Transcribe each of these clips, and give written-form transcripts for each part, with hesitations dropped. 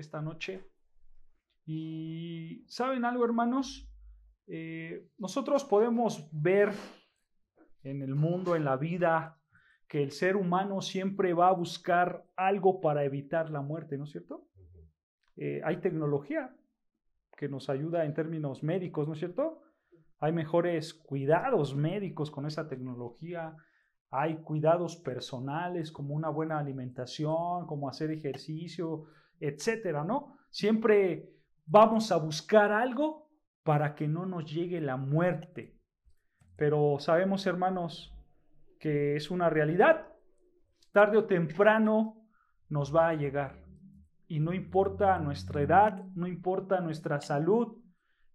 esta noche. Y ¿saben algo, hermanos? Nosotros podemos ver en el mundo, en la vida, que el ser humano siempre va a buscar algo para evitar la muerte, ¿no es cierto? Hay tecnología que nos ayuda en términos médicos, ¿no es cierto? Hay mejores cuidados médicos con esa tecnología. Hay cuidados personales como una buena alimentación, como hacer ejercicio, etcétera, ¿no? Siempre vamos a buscar algo para que no nos llegue la muerte. Pero sabemos, hermanos, que es una realidad. Tarde o temprano nos va a llegar. Y no importa nuestra edad, no importa nuestra salud,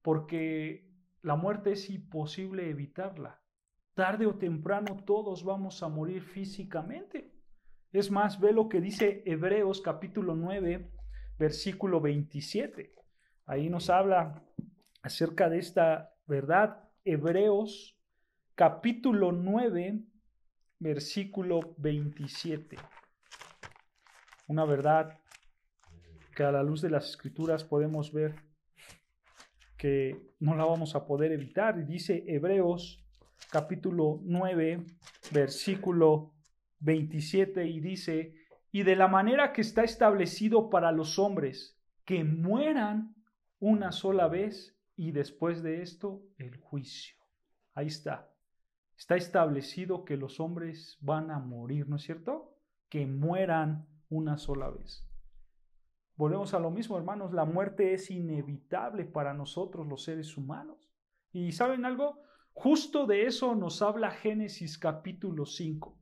porque la muerte es imposible evitarla. Tarde o temprano todos vamos a morir físicamente. Es más, ve lo que dice Hebreos capítulo 9, versículo 27. Ahí nos habla acerca de esta verdad. Hebreos capítulo 9, versículo 27. Una verdad que a la luz de las Escrituras podemos ver que no la vamos a poder evitar. Y dice Hebreos capítulo 9, versículo 27, y dice: y de la manera que está establecido para los hombres, que mueran una sola vez, y después de esto el juicio. Ahí está. Está establecido que los hombres van a morir, ¿no es cierto? Que mueran una sola vez. Volvemos a lo mismo, hermanos. La muerte es inevitable para nosotros los seres humanos. ¿Y saben algo? Justo de eso nos habla Génesis capítulo 5.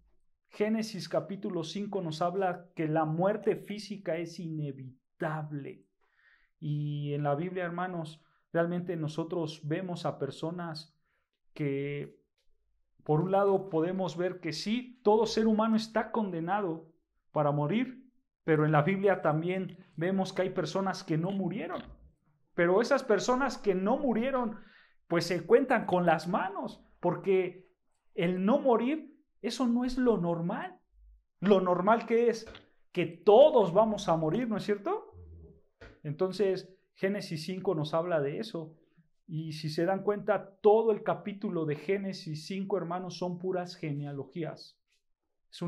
Génesis capítulo 5 nos habla que la muerte física es inevitable. Y en la Biblia, hermanos, realmente nosotros vemos a personas que, por un lado, podemos ver que sí, todo ser humano está condenado para morir, pero en la Biblia también vemos que hay personas que no murieron. Pero esas personas que no murieron, pues se cuentan con las manos, porque el no morir, eso no es lo normal. Lo normal que es que todos vamos a morir, ¿no es cierto? Entonces, Génesis 5 nos habla de eso. Y si se dan cuenta, todo el capítulo de Génesis 5, hermanos, son puras genealogías. Es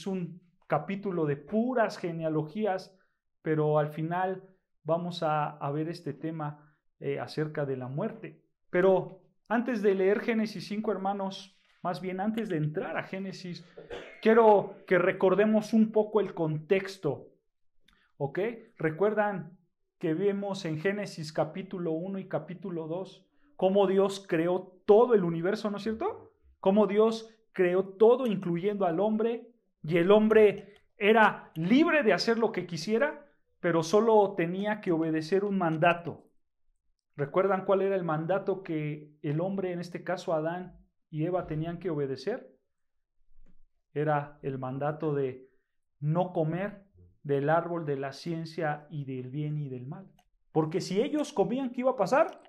un capítulo de puras genealogías, pero al final vamos a ver este tema acerca de la muerte. Pero antes de leer Génesis 5, hermanos, más bien antes de entrar a Génesis, quiero que recordemos un poco el contexto, ¿ok? ¿Recuerdan que vimos en Génesis capítulo 1 y capítulo 2 cómo Dios creó todo el universo, ¿no es cierto? Cómo Dios creó todo, incluyendo al hombre, y el hombre era libre de hacer lo que quisiera, pero solo tenía que obedecer un mandato. ¿Recuerdan cuál era el mandato que el hombre, en este caso Adán y Eva, tenían que obedecer? Era el mandato de no comer del árbol de la ciencia y del bien y del mal. Porque si ellos comían, ¿qué iba a pasar?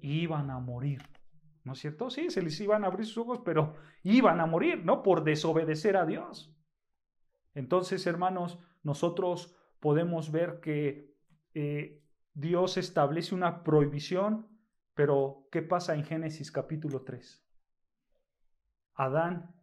Iban a morir, ¿no es cierto? Sí, se les iban a abrir sus ojos, pero iban a morir, ¿no? Por desobedecer a Dios. Entonces, hermanos, nosotros podemos ver que Dios establece una prohibición, pero ¿qué pasa en Génesis capítulo 3? Adán,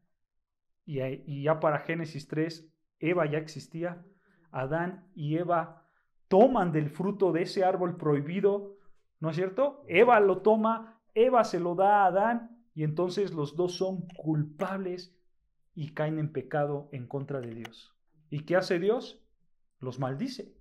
y ya para Génesis 3, Eva ya existía. Adán y Eva toman del fruto de ese árbol prohibido, ¿no es cierto? Eva lo toma, Eva se lo da a Adán, y entonces los dos son culpables y caen en pecado en contra de Dios. ¿Y qué hace Dios? Los maldice,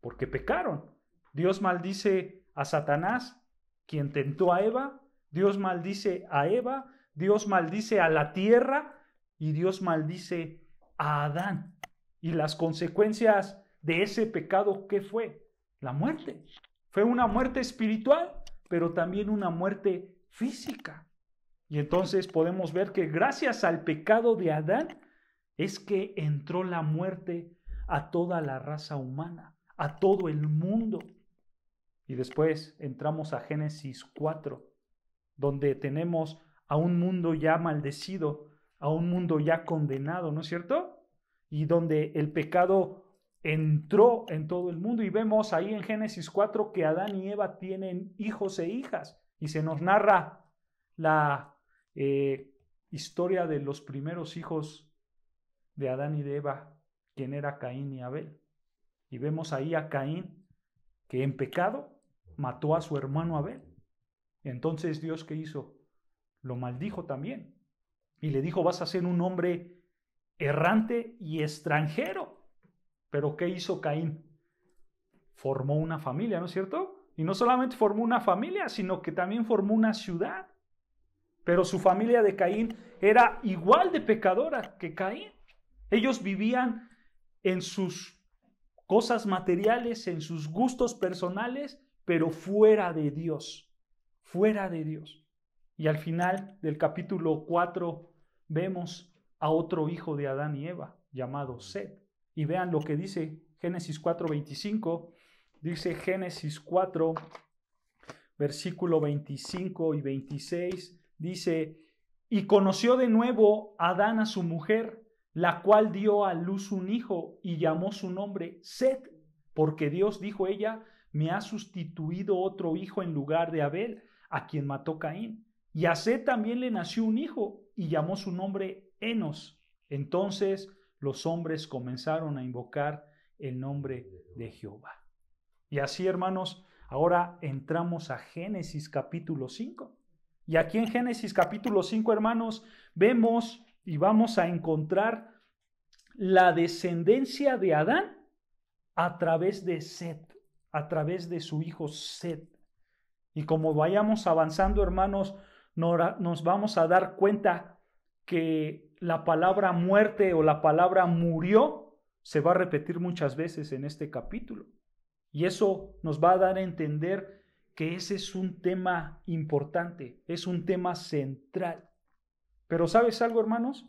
porque pecaron. Dios maldice a Satanás, quien tentó a Eva. Dios maldice a Eva. Dios maldice a la tierra. Y Dios maldice a Adán. Y las consecuencias de ese pecado, ¿qué fue? La muerte. Fue una muerte espiritual, pero también una muerte física. Y entonces podemos ver que gracias al pecado de Adán es que entró la muerte a toda la raza humana, a todo el mundo. Y después entramos a Génesis 4, donde tenemos a un mundo ya maldecido, a un mundo ya condenado, ¿no es cierto? Y donde el pecado entró en todo el mundo. Y vemos ahí en Génesis 4 que Adán y Eva tienen hijos e hijas. Y se nos narra la historia de los primeros hijos de Adán y de Eva, quien era Caín y Abel. Y vemos ahí a Caín que en pecado mató a su hermano Abel. Entonces Dios, ¿qué hizo? Lo maldijo también. Y le dijo, vas a ser un hombre errante y extranjero. Pero ¿qué hizo Caín? Formó una familia, ¿no es cierto? Y no solamente formó una familia, sino que también formó una ciudad. Pero su familia de Caín era igual de pecadora que Caín. Ellos vivían en sus cosas materiales, en sus gustos personales, pero fuera de Dios. Fuera de Dios. Y al final del capítulo 4 vemos a otro hijo de Adán y Eva, llamado Set. Y vean lo que dice Génesis 4:25. Dice Génesis 4, versículo 25 y 26. Dice, y conoció de nuevo Adán a su mujer, la cual dio a luz un hijo y llamó su nombre Set, porque Dios, dijo ella, me ha sustituido otro hijo en lugar de Abel, a quien mató Caín. Y a Set también le nació un hijo y llamó su nombre Enos. Entonces los hombres comenzaron a invocar el nombre de Jehová. Y así, hermanos, ahora entramos a Génesis capítulo 5. Y aquí en Génesis capítulo 5, hermanos, vemos y vamos a encontrar la descendencia de Adán a través de Set, a través de su hijo Set. Y como vayamos avanzando, hermanos, nos vamos a dar cuenta que la palabra muerte o la palabra murió se va a repetir muchas veces en este capítulo. Y eso nos va a dar a entender que ese es un tema importante, es un tema central. Pero ¿sabes algo, hermanos?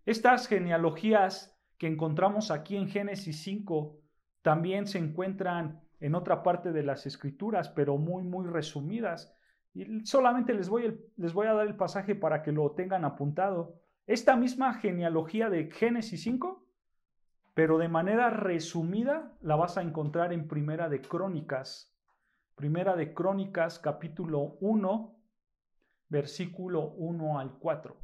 Estas genealogías que encontramos aquí en Génesis 5 también se encuentran en otra parte de las Escrituras, pero muy resumidas. Y solamente les voy a dar el pasaje para que lo tengan apuntado. Esta misma genealogía de Génesis 5, pero de manera resumida, la vas a encontrar en Primera de Crónicas. Primera de Crónicas, capítulo 1, versículo 1 al 4.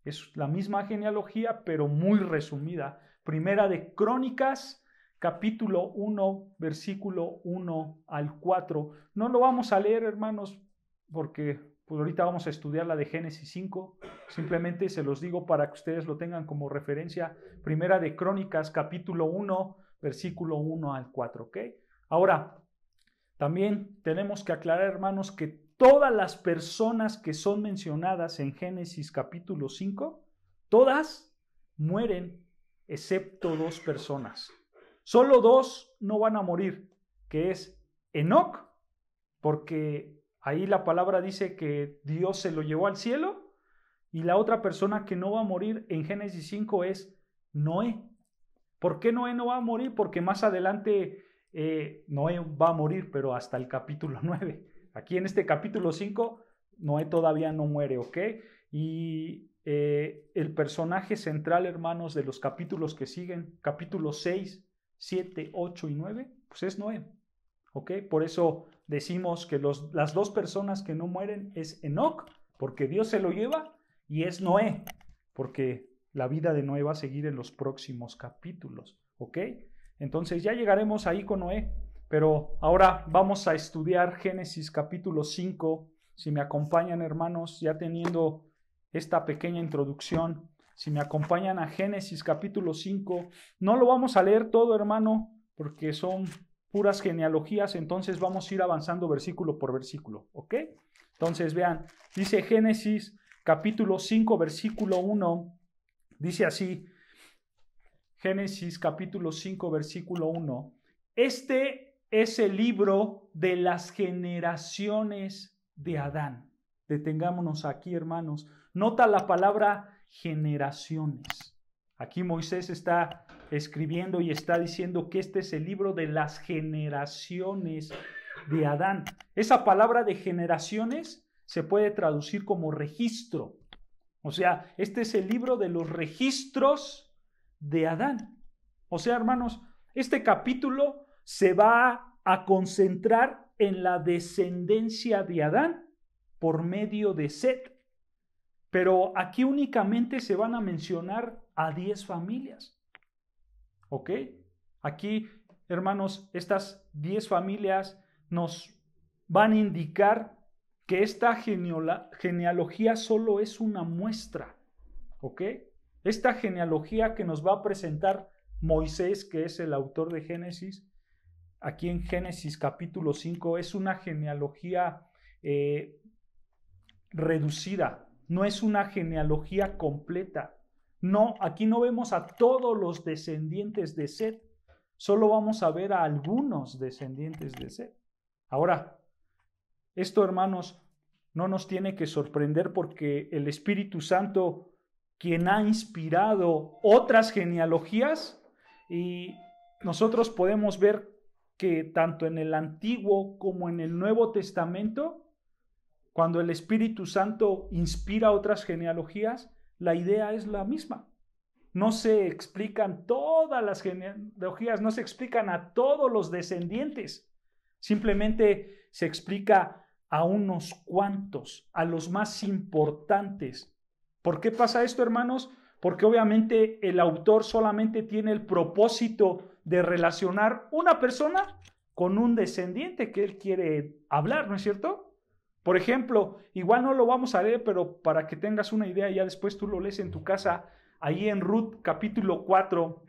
Es la misma genealogía, pero muy resumida. Primera de Crónicas, capítulo 1, versículo 1 al 4. No lo vamos a leer, hermanos, porque pues ahorita vamos a estudiar la de Génesis 5. Simplemente se los digo para que ustedes lo tengan como referencia. Primera de Crónicas, capítulo 1, versículo 1 al 4. ¿Ok? Ahora, también tenemos que aclarar, hermanos, que todas las personas que son mencionadas en Génesis capítulo 5, todas mueren excepto 2 personas. Solo 2 no van a morir, que es Enoc, porque ahí la palabra dice que Dios se lo llevó al cielo, y la otra persona que no va a morir en Génesis 5 es Noé. ¿Por qué Noé no va a morir? Porque más adelante Noé va a morir, pero hasta el capítulo 9. Aquí en este capítulo 5, Noé todavía no muere, ¿ok? Y el personaje central, hermanos, de los capítulos que siguen, capítulos 6, 7, 8 y 9, pues es Noé, ¿ok? Por eso decimos que las 2 personas que no mueren es Enoc, porque Dios se lo lleva, y es Noé, porque la vida de Noé va a seguir en los próximos capítulos, ¿ok? Entonces ya llegaremos ahí con Noé, pero ahora vamos a estudiar Génesis capítulo 5. Si me acompañan, hermanos, ya teniendo esta pequeña introducción, si me acompañan a Génesis capítulo 5, no lo vamos a leer todo, hermano, porque son puras genealogías, entonces vamos a ir avanzando versículo por versículo, ¿ok? Entonces vean, dice Génesis capítulo 5, versículo 1, dice así, Génesis capítulo 5, versículo 1. Este es el libro de las generaciones de Adán. Detengámonos aquí, hermanos. Nota la palabra generaciones. Aquí Moisés está escribiendo y está diciendo que este es el libro de las generaciones de Adán. Esa palabra de generaciones se puede traducir como registro. O sea, este es el libro de los registros de Adán. O sea, hermanos, Este capítulo se va a concentrar en la descendencia de Adán por medio de Set. Pero aquí únicamente se van a mencionar a 10 familias. ¿Ok? Aquí, hermanos, estas 10 familias nos van a indicar que esta genealogía solo es una muestra. ¿Ok? Esta genealogía que nos va a presentar Moisés, que es el autor de Génesis, aquí en Génesis capítulo 5, es una genealogía reducida, no es una genealogía completa. No, aquí no vemos a todos los descendientes de Set, solo vamos a ver a algunos descendientes de Set. Ahora, esto, hermanos, no nos tiene que sorprender porque el Espíritu Santo, quien ha inspirado otras genealogías, y nosotros podemos ver que tanto en el Antiguo como en el Nuevo Testamento, cuando el Espíritu Santo inspira otras genealogías, la idea es la misma. No se explican todas las genealogías, no se explican a todos los descendientes. Simplemente se explica a unos cuantos, a los más importantes. ¿Por qué pasa esto, hermanos? Porque obviamente el autor solamente tiene el propósito de relacionar una persona con un descendiente que él quiere hablar, ¿no es cierto? Por ejemplo, igual no lo vamos a leer, pero para que tengas una idea, ya después tú lo lees en tu casa, ahí en Ruth capítulo 4,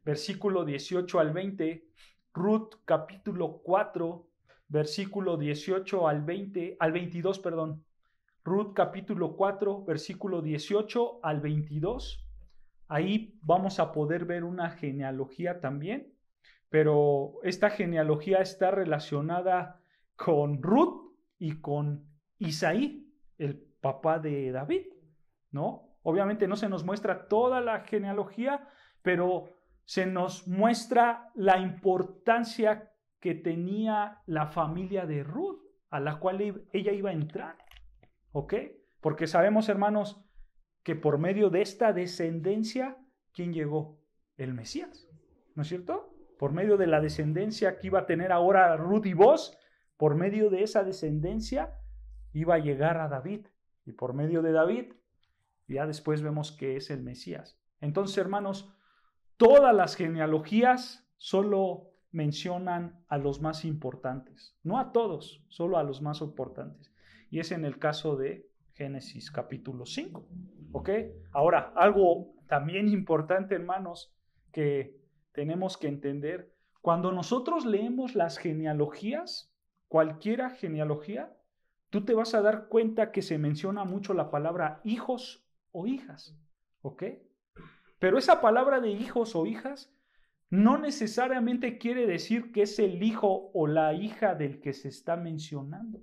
versículo 18 al 20, Ruth capítulo 4, versículo 18 al 22, perdón. Ruth capítulo 4, versículo 18 al 22. Ahí vamos a poder ver una genealogía también, pero esta genealogía está relacionada con Ruth y con Isaí, el papá de David, ¿no? Obviamente no se nos muestra toda la genealogía, pero se nos muestra la importancia que tenía la familia de Ruth, a la cual ella iba a entrar, ¿ok? Porque sabemos, hermanos, que por medio de esta descendencia, ¿quién llegó? El Mesías, ¿no es cierto? Por medio de la descendencia que iba a tener ahora Ruth y Boz, por medio de esa descendencia iba a llegar a David, y por medio de David ya después vemos que es el Mesías. Entonces, hermanos, todas las genealogías solo mencionan a los más importantes, no a todos, solo a los más importantes. Y es en el caso de Génesis capítulo 5. ¿Ok? Ahora, algo también importante, hermanos, que tenemos que entender, cuando nosotros leemos las genealogías, cualquiera genealogía, tú te vas a dar cuenta que se menciona mucho la palabra hijos o hijas, ¿ok? Pero esa palabra de hijos o hijas no necesariamente quiere decir que es el hijo o la hija del que se está mencionando.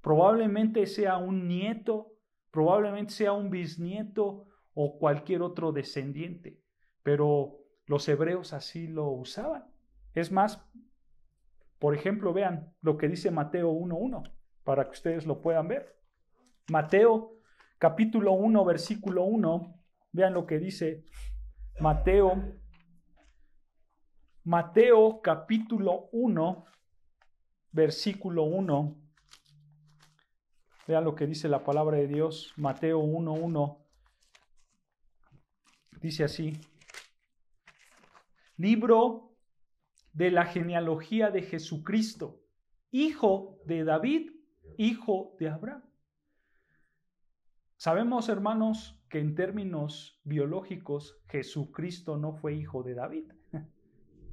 Probablemente sea un nieto, probablemente sea un bisnieto o cualquier otro descendiente, pero los hebreos así lo usaban. Es más, por ejemplo, vean lo que dice Mateo 1:1, para que ustedes lo puedan ver. Mateo capítulo 1, versículo 1, vean lo que dice Mateo capítulo 1, versículo 1. Vean lo que dice la palabra de Dios, Mateo 1:1. Dice así: libro de la genealogía de Jesucristo, hijo de David, hijo de Abraham. Sabemos, hermanos, que en términos biológicos Jesucristo no fue hijo de David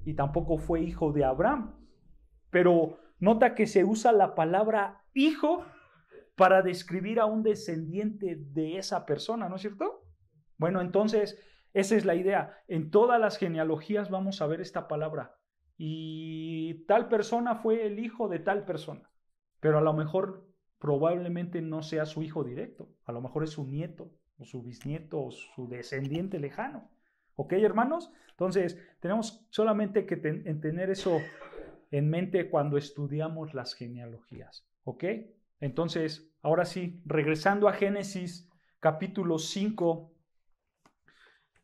y tampoco fue hijo de Abraham, pero nota que se usa la palabra hijo para describir a un descendiente de esa persona, ¿no es cierto? Bueno, entonces esa es la idea. En todas las genealogías vamos a ver esta palabra. Y tal persona fue el hijo de tal persona, pero a lo mejor probablemente no sea su hijo directo, a lo mejor es su nieto o su bisnieto o su descendiente lejano. ¿Ok, hermanos? Entonces tenemos solamente que tener eso en mente cuando estudiamos las genealogías. ¿Ok? Entonces, ahora sí, regresando a Génesis capítulo 5,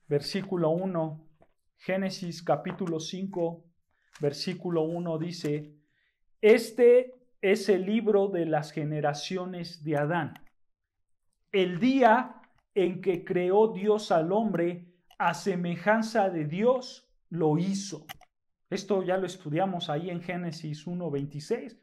versículo 1. Génesis capítulo 5, versículo 1 dice: este es el libro de las generaciones de Adán. El día en que creó Dios al hombre, a semejanza de Dios lo hizo. Esto ya lo estudiamos ahí en Génesis 1:26.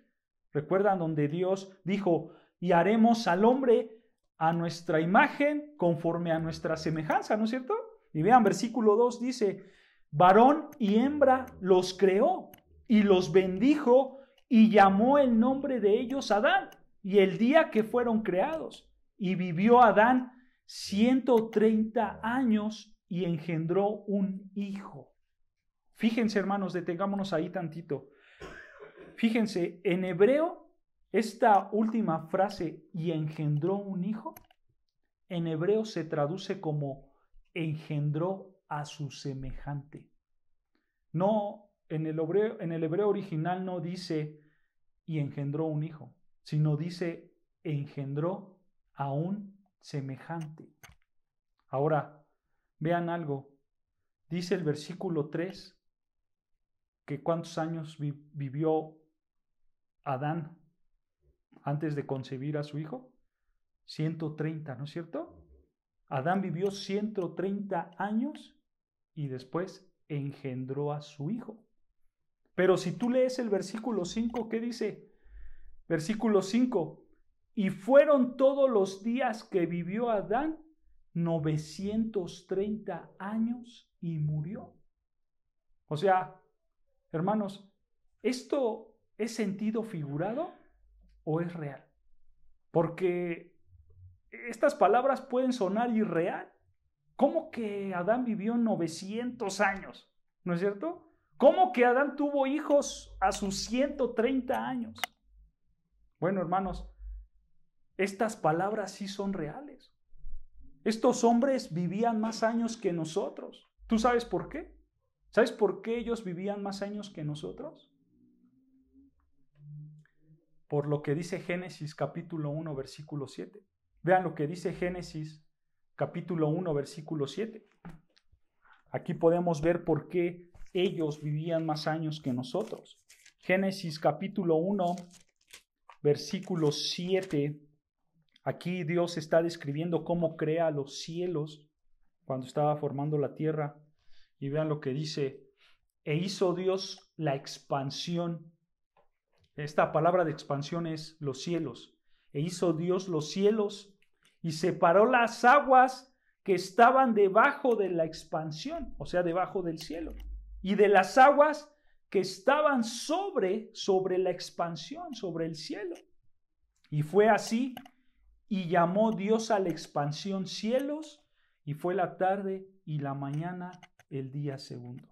¿Recuerdan donde Dios dijo: y haremos al hombre a nuestra imagen, conforme a nuestra semejanza? ¿No es cierto? Y vean, versículo 2 dice: varón y hembra los creó y los bendijo y llamó el nombre de ellos Adán. Y el día que fueron creados, y vivió Adán 130 años y engendró un hijo. Fíjense, hermanos, detengámonos ahí tantito. Fíjense, en hebreo, esta última frase, y engendró un hijo, en hebreo se traduce como engendró a su semejante. No, en el hebreo original no dice y engendró un hijo, sino dice engendró a un semejante. Ahora, vean algo. Dice el versículo 3 que ¿cuántos años vivió Adán antes de concebir a su hijo? 130, ¿no es cierto? Adán vivió 130 años y después engendró a su hijo. Pero si tú lees el versículo 5, ¿qué dice? Versículo 5: y fueron todos los días que vivió Adán 930 años y murió. O sea, hermanos, ¿esto es sentido figurado o es real? Porque estas palabras pueden sonar irreal. ¿Cómo que Adán vivió 900 años? ¿No es cierto? ¿Cómo que Adán tuvo hijos a sus 130 años? Bueno, hermanos, estas palabras sí son reales. Estos hombres vivían más años que nosotros. ¿Tú sabes por qué? ¿Sabes por qué ellos vivían más años que nosotros? Por lo que dice Génesis capítulo 1, versículo 7. Vean lo que dice Génesis capítulo 1, versículo 7. Aquí podemos ver por qué ellos vivían más años que nosotros. Génesis capítulo 1, versículo 7. Aquí Dios está describiendo cómo crea los cielos cuando estaba formando la tierra. Y vean lo que dice: e hizo Dios la expansión. Esta palabra de expansión es los cielos. E hizo Dios los cielos y separó las aguas que estaban debajo de la expansión, o sea, debajo del cielo, y de las aguas que estaban sobre la expansión, sobre el cielo. Y fue así, y llamó Dios a la expansión cielos, y fue la tarde y la mañana el día segundo.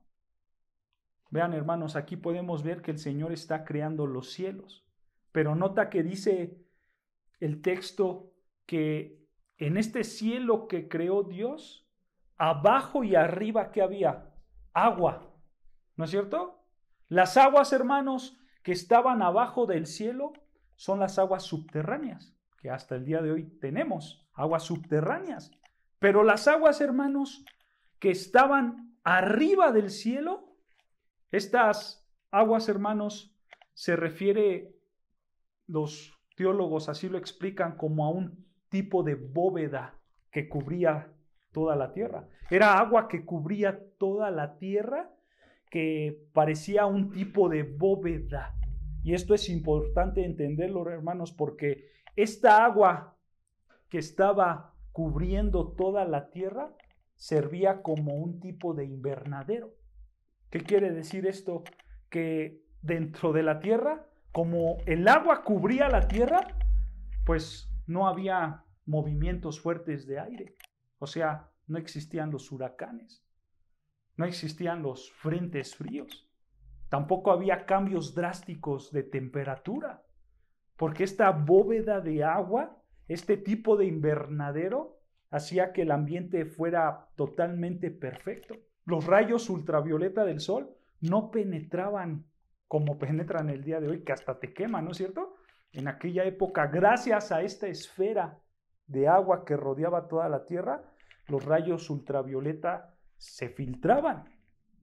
Vean, hermanos, aquí podemos ver que el Señor está creando los cielos, pero nota que dice el texto que en este cielo que creó Dios, abajo y arriba, ¿qué había? Agua, ¿no es cierto? Las aguas, hermanos, que estaban abajo del cielo son las aguas subterráneas, que hasta el día de hoy tenemos aguas subterráneas. Pero las aguas, hermanos, que estaban arriba del cielo, estas aguas, hermanos, se refiere, los teólogos así lo explican, como a un tipo de bóveda que cubría toda la tierra. Era agua que cubría toda la tierra, que parecía un tipo de bóveda. Y esto es importante entenderlo, hermanos, porque esta agua que estaba cubriendo toda la tierra servía como un tipo de invernadero. ¿Qué quiere decir esto? Que dentro de la tierra, como el agua cubría la tierra, pues no había movimientos fuertes de aire. O sea, no existían los huracanes, no existían los frentes fríos, tampoco había cambios drásticos de temperatura, porque esta bóveda de agua, este tipo de invernadero, hacía que el ambiente fuera totalmente perfecto. Los rayos ultravioleta del sol no penetraban como penetran el día de hoy, que hasta te queman, ¿no es cierto? En aquella época, gracias a esta esfera de agua que rodeaba toda la tierra, los rayos ultravioleta se filtraban.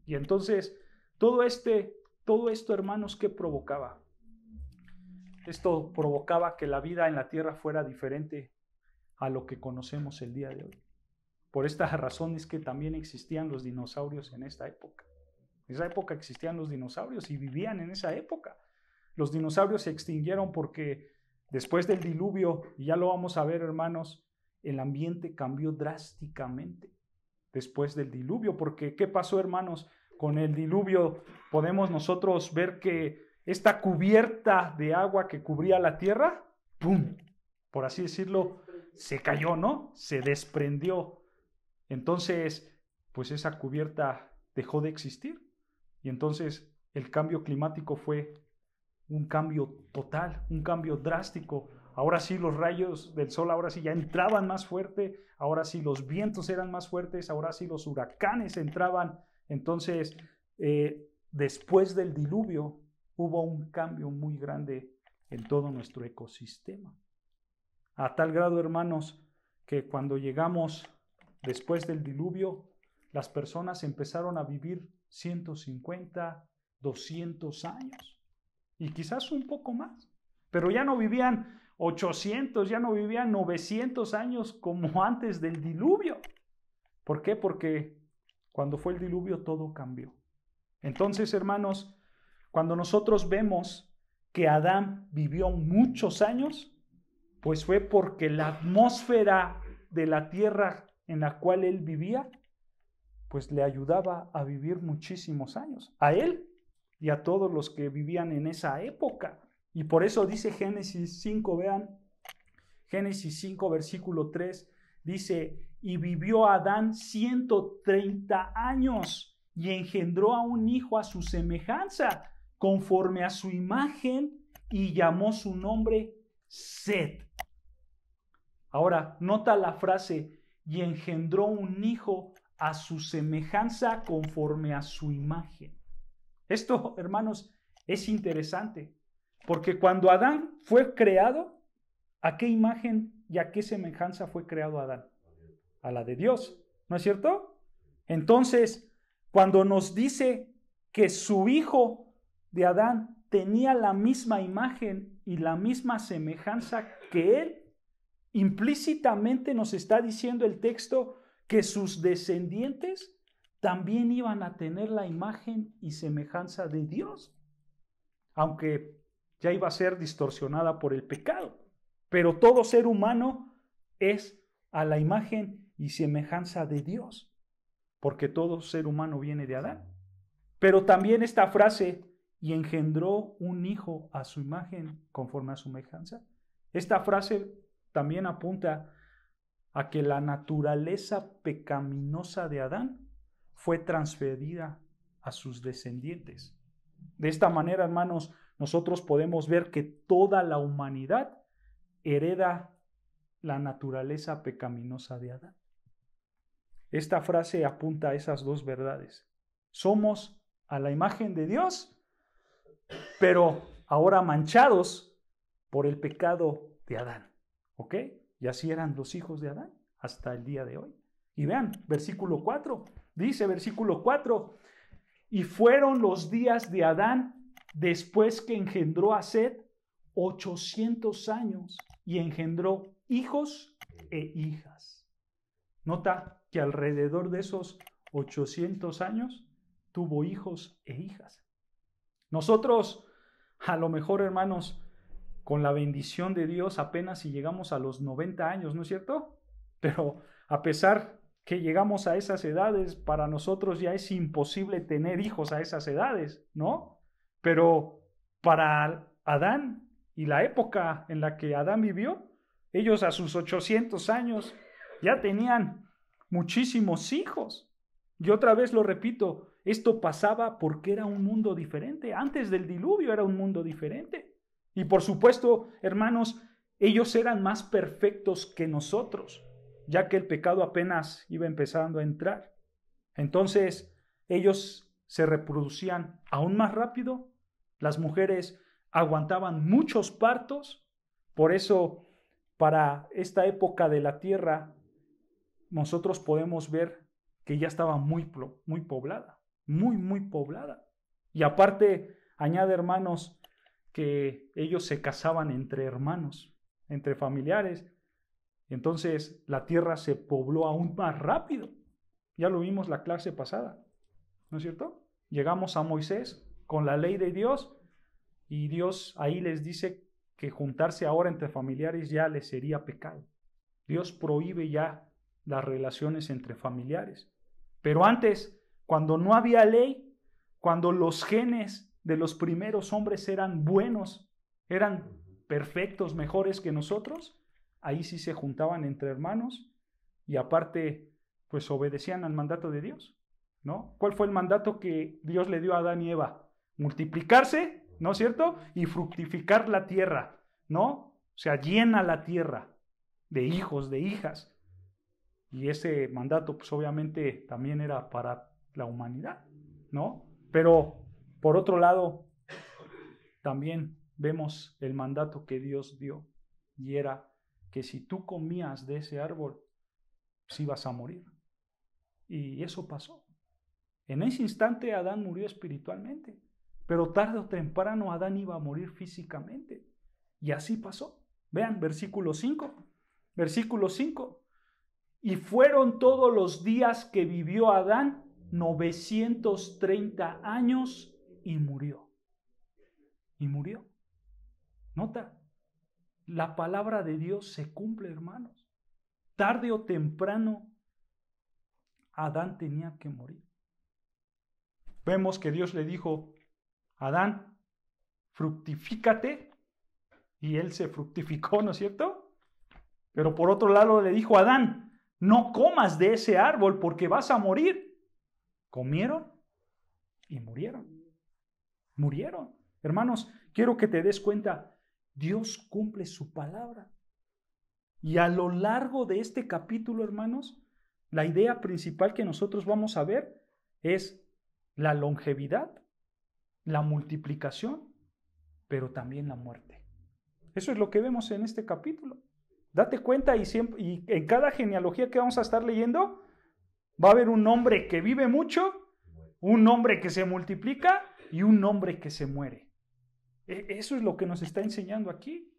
Y entonces, todo esto, hermanos, ¿qué provocaba? Esto provocaba que la vida en la tierra fuera diferente a lo que conocemos el día de hoy. Por esta razón es que también existían los dinosaurios en esta época. En esa época existían los dinosaurios y vivían en esa época. Los dinosaurios se extinguieron porque después del diluvio, y ya lo vamos a ver, hermanos, el ambiente cambió drásticamente después del diluvio. Porque, ¿qué pasó, hermanos? Con el diluvio podemos nosotros ver que esta cubierta de agua que cubría la tierra, ¡pum!, por así decirlo, se cayó, ¿no? Se desprendió. Entonces, pues esa cubierta dejó de existir. Y entonces el cambio climático fue un cambio total, un cambio drástico. Ahora sí los rayos del sol, ahora sí ya entraban más fuerte, ahora sí los vientos eran más fuertes, ahora sí los huracanes entraban. Entonces, después del diluvio, hubo un cambio muy grande en todo nuestro ecosistema. A tal grado, hermanos, que cuando llegamos después del diluvio, las personas empezaron a vivir 150, 200 años y quizás un poco más, pero ya no vivían 800, ya no vivían 900 años como antes del diluvio. ¿Por qué? Porque cuando fue el diluvio todo cambió. Entonces, hermanos, cuando nosotros vemos que Adán vivió muchos años, pues fue porque la atmósfera de la tierra en la cual él vivía, pues le ayudaba a vivir muchísimos años, a él y a todos los que vivían en esa época. Y por eso dice Génesis 5, vean, Génesis 5, versículo 3, dice, y vivió Adán 130 años y engendró a un hijo a su semejanza, conforme a su imagen, y llamó su nombre Set. Ahora, nota la frase, y engendró un hijo a su semejanza conforme a su imagen. Esto, hermanos, es interesante, porque cuando Adán fue creado, ¿a qué imagen y a qué semejanza fue creado Adán? A la de Dios, ¿no es cierto? Entonces, cuando nos dice que su hijo de Adán tenía la misma imagen y la misma semejanza que él, implícitamente nos está diciendo el texto que sus descendientes también iban a tener la imagen y semejanza de Dios, aunque ya iba a ser distorsionada por el pecado. Pero todo ser humano es a la imagen y semejanza de Dios, porque todo ser humano viene de Adán. Pero también esta frase, y engendró un hijo a su imagen conforme a su semejanza, esta frase también apunta a que la naturaleza pecaminosa de Adán fue transferida a sus descendientes. De esta manera, hermanos, nosotros podemos ver que toda la humanidad hereda la naturaleza pecaminosa de Adán. Esta frase apunta a esas dos verdades. Somos a la imagen de Dios, pero ahora manchados por el pecado de Adán. ¿Ok? Y así eran los hijos de Adán hasta el día de hoy. Y vean, versículo 4, dice versículo 4, y fueron los días de Adán después que engendró a Set 800 años y engendró hijos e hijas. Nota que alrededor de esos 800 años tuvo hijos e hijas. Nosotros, a lo mejor, hermanos, con la bendición de Dios apenas si llegamos a los 90 años, ¿no es cierto? Pero a pesar que llegamos a esas edades, para nosotros ya es imposible tener hijos a esas edades, ¿no? Pero para Adán y la época en la que Adán vivió, ellos a sus 800 años ya tenían muchísimos hijos. Y otra vez lo repito, esto pasaba porque era un mundo diferente. Antes del diluvio era un mundo diferente. Y por supuesto, hermanos, ellos eran más perfectos que nosotros, ya que el pecado apenas iba empezando a entrar. Entonces, ellos se reproducían aún más rápido. Las mujeres aguantaban muchos partos. Por eso, para esta época de la tierra, nosotros podemos ver que ya estaba muy poblada. muy, muy poblada. Y aparte, añade, hermanos, que ellos se casaban entre hermanos, entre familiares. Entonces, la tierra se pobló aún más rápido. Ya lo vimos la clase pasada, ¿no es cierto? Llegamos a Moisés con la ley de Dios y Dios ahí les dice que juntarse ahora entre familiares ya les sería pecado. Dios prohíbe ya las relaciones entre familiares. Pero antes, cuando no había ley, cuando los genes de los primeros hombres eran buenos, eran perfectos, mejores que nosotros, ahí sí se juntaban entre hermanos y aparte, pues obedecían al mandato de Dios, ¿no? ¿Cuál fue el mandato que Dios le dio a Adán y Eva? Multiplicarse, ¿no es cierto? Y fructificar la tierra, ¿no? O sea, llena la tierra de hijos, de hijas. Y ese mandato, pues obviamente también era para la humanidad, ¿no? Pero, por otro lado, también vemos el mandato que Dios dio, y era que si tú comías de ese árbol, pues ibas a morir. Y eso pasó. En ese instante Adán murió espiritualmente, pero tarde o temprano Adán iba a morir físicamente. Y así pasó. Vean, versículo 5. Versículo 5. Y fueron todos los días que vivió Adán 930 años y murió. Y murió. Nota, la palabra de Dios se cumple, hermanos. Tarde o temprano Adán tenía que morir. Vemos que Dios le dijo, Adán, fructifícate, y él se fructificó, ¿no es cierto? Pero por otro lado le dijo a Adán, no comas de ese árbol porque vas a morir. Comieron y murieron. Murieron. Hermanos, quiero que te des cuenta, Dios cumple su palabra. Y a lo largo de este capítulo, hermanos, la idea principal que nosotros vamos a ver es la longevidad, la multiplicación, pero también la muerte. Eso es lo que vemos en este capítulo. Date cuenta y en cada genealogía que vamos a estar leyendo, va a haber un hombre que vive mucho, un hombre que se multiplica y un hombre que se muere. Eso es lo que nos está enseñando aquí.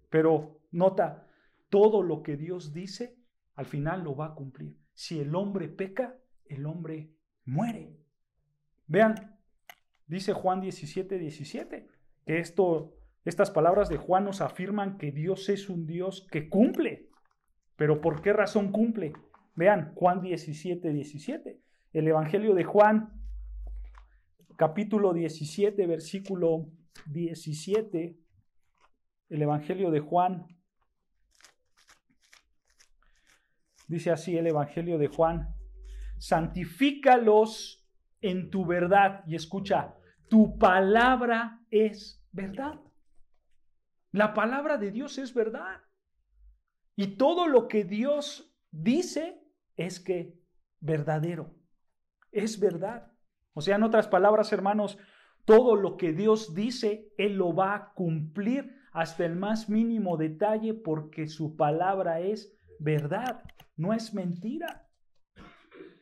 Pero nota, todo lo que Dios dice, al final lo va a cumplir. Si el hombre peca, el hombre muere. Vean, dice Juan 17:17, que estas palabras de Juan nos afirman que Dios es un Dios que cumple. ¿Pero por qué razón cumple? Vean, Juan 17:17. El Evangelio de Juan, capítulo 17, versículo 17. El Evangelio de Juan. Dice así el Evangelio de Juan. Santifícalos en tu verdad. Y escucha, tu palabra es verdad. La palabra de Dios es verdad. Y todo lo que Dios dice es que verdadero. Es verdad. O sea, en otras palabras, hermanos, todo lo que Dios dice, Él lo va a cumplir hasta el más mínimo detalle porque su palabra es verdad, no es mentira.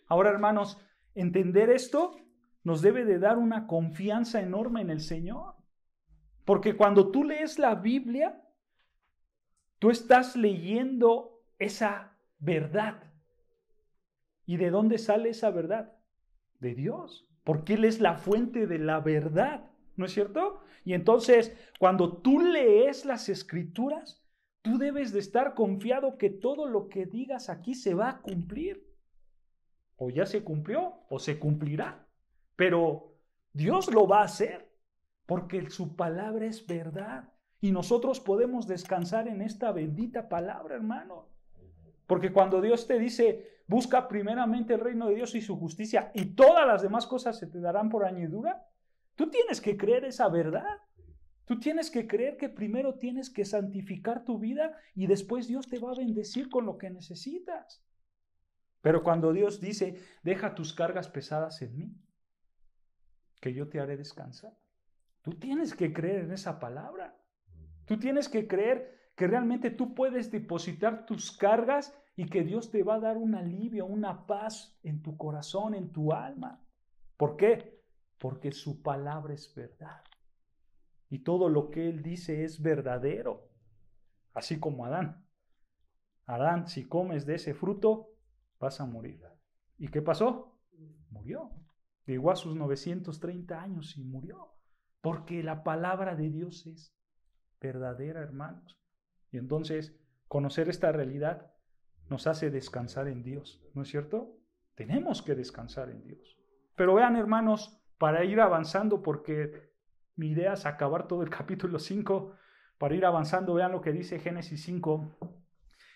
Ahora, hermanos, entender esto nos debe de dar una confianza enorme en el Señor. Porque cuando tú lees la Biblia, tú estás leyendo esa verdad. ¿Y de dónde sale esa verdad? De Dios. Porque Él es la fuente de la verdad, ¿no es cierto? Y entonces, cuando tú lees las Escrituras, tú debes de estar confiado que todo lo que digas aquí se va a cumplir. O ya se cumplió, o se cumplirá. Pero Dios lo va a hacer, porque su palabra es verdad. Y nosotros podemos descansar en esta bendita palabra, hermano. Porque cuando Dios te dice, busca primeramente el reino de Dios y su justicia, y todas las demás cosas se te darán por añadidura, tú tienes que creer esa verdad. Tú tienes que creer que primero tienes que santificar tu vida y después Dios te va a bendecir con lo que necesitas. Pero cuando Dios dice, deja tus cargas pesadas en mí, que yo te haré descansar, tú tienes que creer en esa palabra. Tú tienes que creer que realmente tú puedes depositar tus cargas y que Dios te va a dar un alivio, una paz en tu corazón, en tu alma. ¿Por qué? Porque su palabra es verdad. Y todo lo que Él dice es verdadero. Así como Adán. Adán, si comes de ese fruto, vas a morir. ¿Y qué pasó? Murió. Llegó a sus 930 años y murió. Porque la palabra de Dios es verdadera, hermanos. Y entonces, conocer esta realidad nos hace descansar en Dios, ¿no es cierto? Tenemos que descansar en Dios. Pero vean, hermanos, para ir avanzando, porque mi idea es acabar todo el capítulo 5, para ir avanzando, vean lo que dice Génesis 5.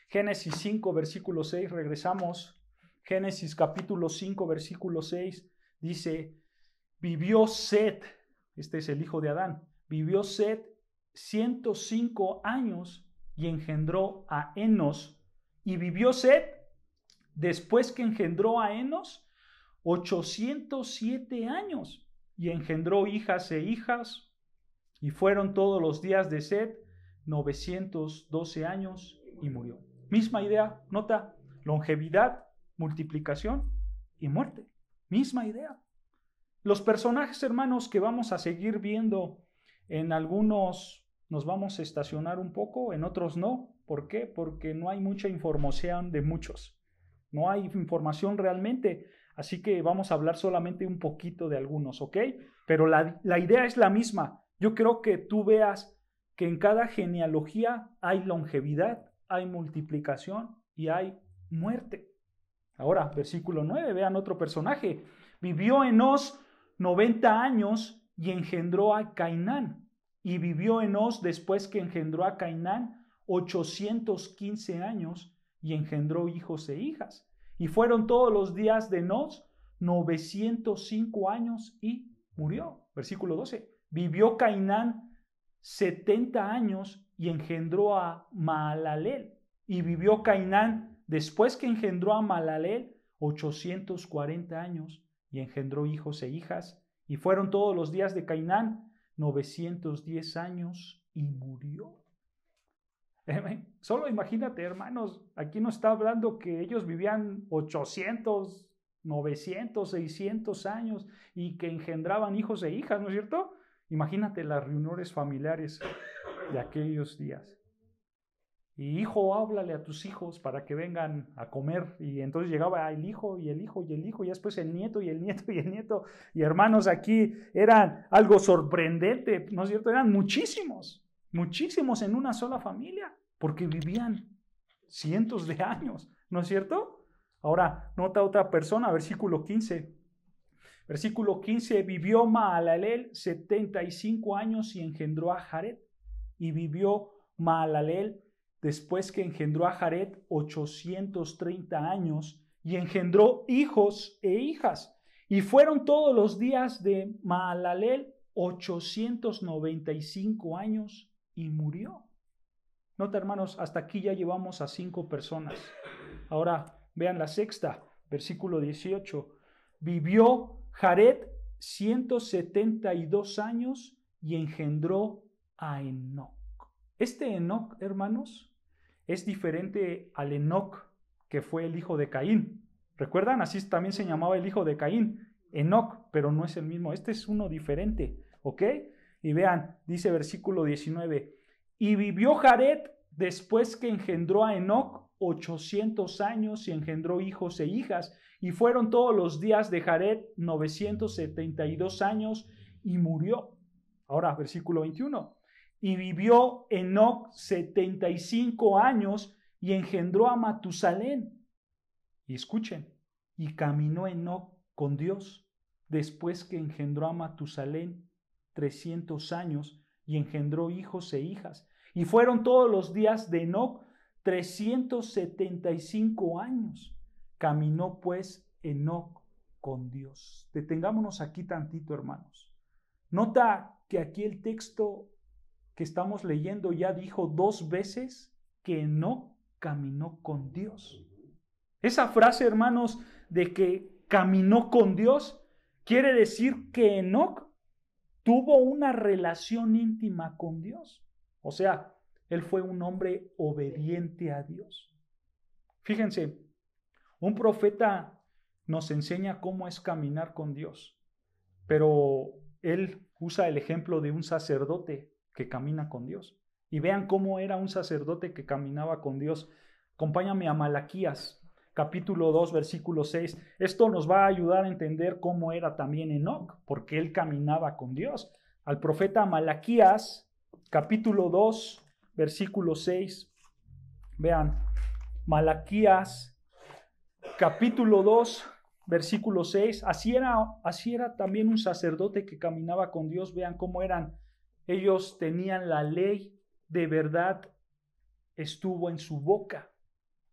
Génesis 5, versículo 6, regresamos. Génesis capítulo 5, versículo 6, dice, vivió Set, este es el hijo de Adán, vivió Set 105 años y engendró a Enos. Y vivió Set, después que engendró a Enos, 807 años y engendró hijas e hijas. Y fueron todos los días de Set 912 años y murió. Misma idea, nota, longevidad, multiplicación y muerte. Misma idea. Los personajes, hermanos, que vamos a seguir viendo, en algunos nos vamos a estacionar un poco, en otros no. ¿Por qué? Porque no hay mucha información de muchos. No hay información realmente, así que vamos a hablar solamente un poquito de algunos, ¿ok? Pero la idea es la misma. Yo creo que tú veas que en cada genealogía hay longevidad, hay multiplicación y hay muerte. Ahora, versículo 9, vean otro personaje. Vivió Enos 90 años y engendró a Cainán. Y vivió Enos después que engendró a Cainán 815 años y engendró hijos e hijas. Y fueron todos los días de Enos 905 años y murió. Versículo 12. Vivió Cainán 70 años y engendró a Mahalaleel. Y vivió Cainán después que engendró a Mahalaleel 840 años y engendró hijos e hijas. Y fueron todos los días de Cainán 910 años y murió. Solo imagínate, hermanos, aquí nos está hablando que ellos vivían 800, 900, 600 años y que engendraban hijos e hijas, ¿no es cierto? Imagínate las reuniones familiares de aquellos días. Y hijo, háblale a tus hijos para que vengan a comer. Y entonces llegaba el hijo y el hijo y el hijo y después el nieto y el nieto y el nieto. Y hermanos, aquí eran algo sorprendente, ¿no es cierto? Eran muchísimos en una sola familia, porque vivían cientos de años, ¿no es cierto? Ahora, nota otra persona, versículo 15. Versículo 15, vivió Mahalaleel 75 años y engendró a Jared. Y vivió Mahalaleel después que engendró a Jared 830 años y engendró hijos e hijas. Y fueron todos los días de Mahalaleel 895 años y murió. Nota, hermanos, hasta aquí ya llevamos a 5 personas. Ahora vean la sexta, versículo 18. Vivió Jared 172 años y engendró a Enoc. Este Enoc, hermanos, es diferente al Enoc que fue el hijo de Caín. ¿Recuerdan? Así también se llamaba el hijo de Caín, Enoc, pero no es el mismo. Este es uno diferente, ¿ok? Y vean, dice versículo 19. Y vivió Jared después que engendró a Enoc 800 años y engendró hijos e hijas. Y fueron todos los días de Jared 972 años y murió. Ahora, versículo 21. Y vivió Enoc 75 años y engendró a Matusalén. Y escuchen, y caminó Enoc con Dios después que engendró a Matusalén 300 años y engendró hijos e hijas. Y fueron todos los días de Enoc 375 años. Caminó pues Enoc con Dios. Detengámonos aquí tantito, hermanos. Nota que aquí el texto que estamos leyendo ya dijo 2 veces que Enoc caminó con Dios. Esa frase, hermanos, de que caminó con Dios, quiere decir que Enoc tuvo una relación íntima con Dios. O sea, él fue un hombre obediente a Dios. Fíjense, un profeta nos enseña cómo es caminar con Dios. pero él usa el ejemplo de un sacerdote que camina con Dios. Y vean cómo era un sacerdote que caminaba con Dios. Acompáñame a Malaquías, capítulo 2, versículo 6. Esto nos va a ayudar a entender cómo era también Enoc, porque él caminaba con Dios. Al profeta Malaquías, capítulo 2, versículo 6. Vean, Malaquías, capítulo 2, versículo 6. Así era también un sacerdote que caminaba con Dios. Vean cómo eran. Ellos tenían la ley de verdad, estuvo en su boca.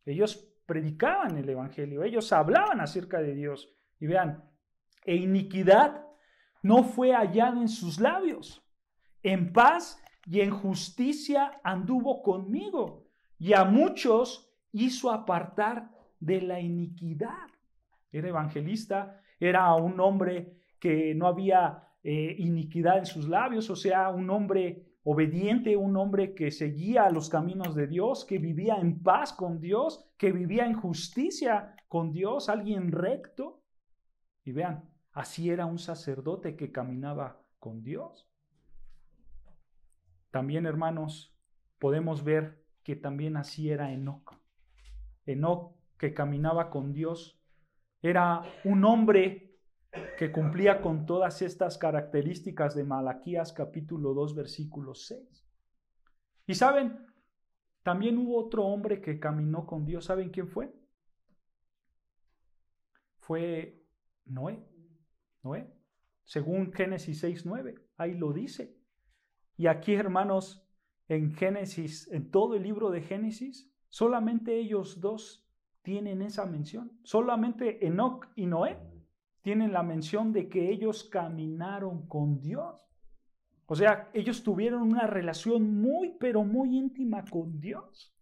Ellos predicaban el evangelio, ellos hablaban acerca de Dios. Y vean, e iniquidad no fue hallada en sus labios. En paz y en justicia anduvo conmigo, y a muchos hizo apartar de la iniquidad. Era evangelista, era un hombre que no había iniquidad en sus labios, o sea, un hombre obediente, un hombre que seguía los caminos de Dios, que vivía en paz con Dios, que vivía en justicia con Dios, alguien recto. Y vean, así era un sacerdote que caminaba con Dios. También, hermanos, podemos ver que también así era Enoc. Enoc, que caminaba con Dios, era un hombre que cumplía con todas estas características de Malaquías capítulo 2 versículo 6. Y saben, también hubo otro hombre que caminó con Dios. ¿Saben quién fue? Fue Noé. Noé, según Génesis 6:9, ahí lo dice. Y aquí, hermanos, en Génesis, en todo el libro de Génesis, solamente ellos dos tienen esa mención. Solamente Enoc y Noé tienen la mención de que ellos caminaron con Dios. O sea, ellos tuvieron una relación muy, pero muy íntima con Dios.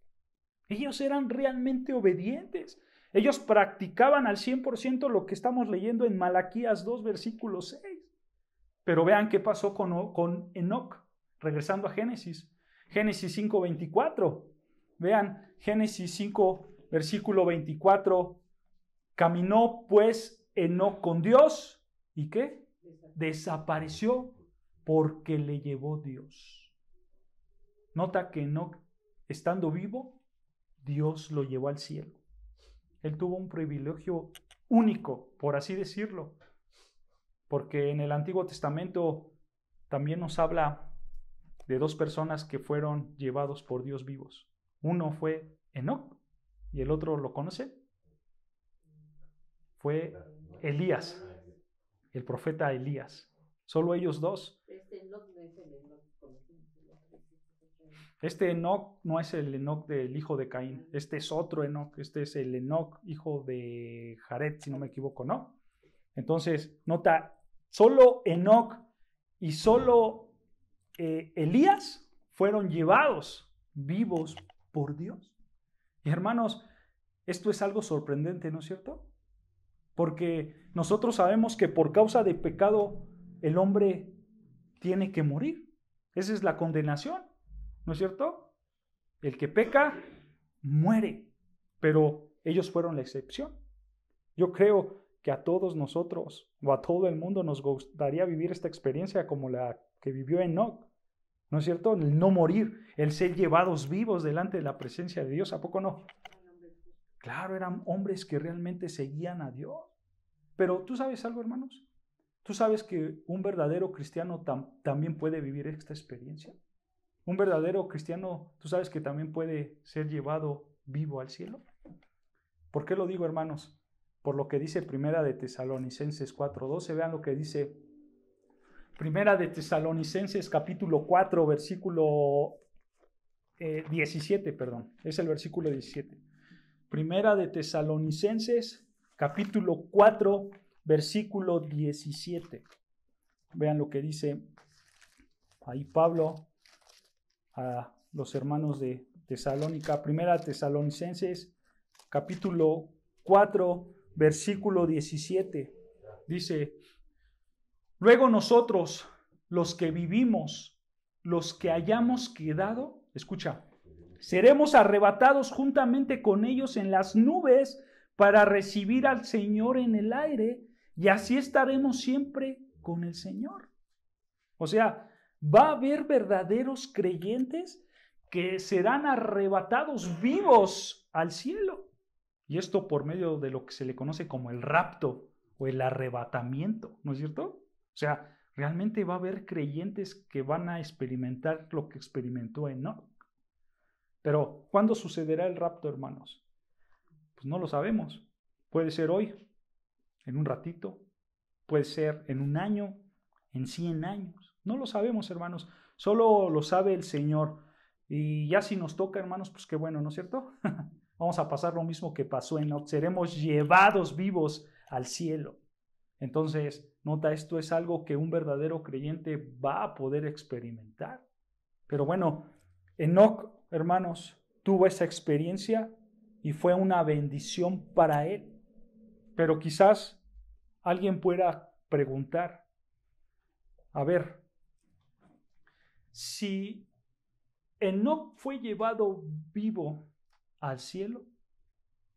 Ellos eran realmente obedientes. Ellos practicaban al 100% lo que estamos leyendo en Malaquías 2, versículo 6. Pero vean qué pasó con Enoc, regresando a Génesis. Génesis 5, 24. Vean, Génesis 5, versículo 24. Caminó pues Enoc con Dios, ¿y qué? Desapareció porque le llevó Dios. Nota que Enoc, estando vivo, Dios lo llevó al cielo. Él tuvo un privilegio único, por así decirlo, porque en el Antiguo Testamento también nos habla de dos personas que fueron llevados por Dios vivos. Uno fue Enoc y el otro, ¿lo conoce? Fue Elías, el profeta Elías. Solo ellos dos. Este Enoc no es el Enoc del hijo de Caín. Este es otro Enoc. Este es el Enoc, hijo de Jared, si no me equivoco, ¿no? Entonces, nota, solo Enoc y solo Elías fueron llevados vivos por Dios. Y hermanos, esto es algo sorprendente, ¿no es cierto? Porque nosotros sabemos que por causa de pecado el hombre tiene que morir. Esa es la condenación, ¿no es cierto? El que peca, muere. Pero ellos fueron la excepción. Yo creo que a todos nosotros o a todo el mundo nos gustaría vivir esta experiencia como la que vivió Enoc, ¿no es cierto? El no morir, el ser llevados vivos delante de la presencia de Dios. ¿A poco no? Claro, eran hombres que realmente seguían a Dios. Pero ¿tú sabes algo, hermanos? ¿Tú sabes que un verdadero cristiano también puede vivir esta experiencia? Un verdadero cristiano, ¿tú sabes que también puede ser llevado vivo al cielo? ¿Por qué lo digo, hermanos? Por lo que dice Primera de Tesalonicenses 4:12. Vean lo que dice Primera de Tesalonicenses capítulo 4, versículo 17, perdón. Es el versículo 17. Primera de Tesalonicenses capítulo 4, versículo 17. Vean lo que dice ahí Pablo a los hermanos de Tesalónica. Primera Tesalonicenses capítulo 4, versículo 17. Dice: luego nosotros, los que vivimos, los que hayamos quedado, escucha, seremos arrebatados juntamente con ellos en las nubes para recibir al Señor en el aire, y así estaremos siempre con el Señor. O sea, va a haber verdaderos creyentes que serán arrebatados vivos al cielo. Y esto por medio de lo que se le conoce como el rapto o el arrebatamiento, ¿no es cierto? O sea, realmente va a haber creyentes que van a experimentar lo que experimentó Enoc. Pero, ¿cuándo sucederá el rapto, hermanos? Pues no lo sabemos. Puede ser hoy, en un ratito, puede ser en un año, en 100 años. No lo sabemos, hermanos. Solo lo sabe el Señor. Y ya si nos toca, hermanos, pues qué bueno, ¿no es cierto? Vamos a pasar lo mismo que pasó en Enoc. Seremos llevados vivos al cielo. Entonces, nota, esto es algo que un verdadero creyente va a poder experimentar. Pero bueno, Enoc, hermanos, tuvo esa experiencia y fue una bendición para él. Pero quizás alguien pueda preguntar, a ver, si Enoc fue llevado vivo al cielo,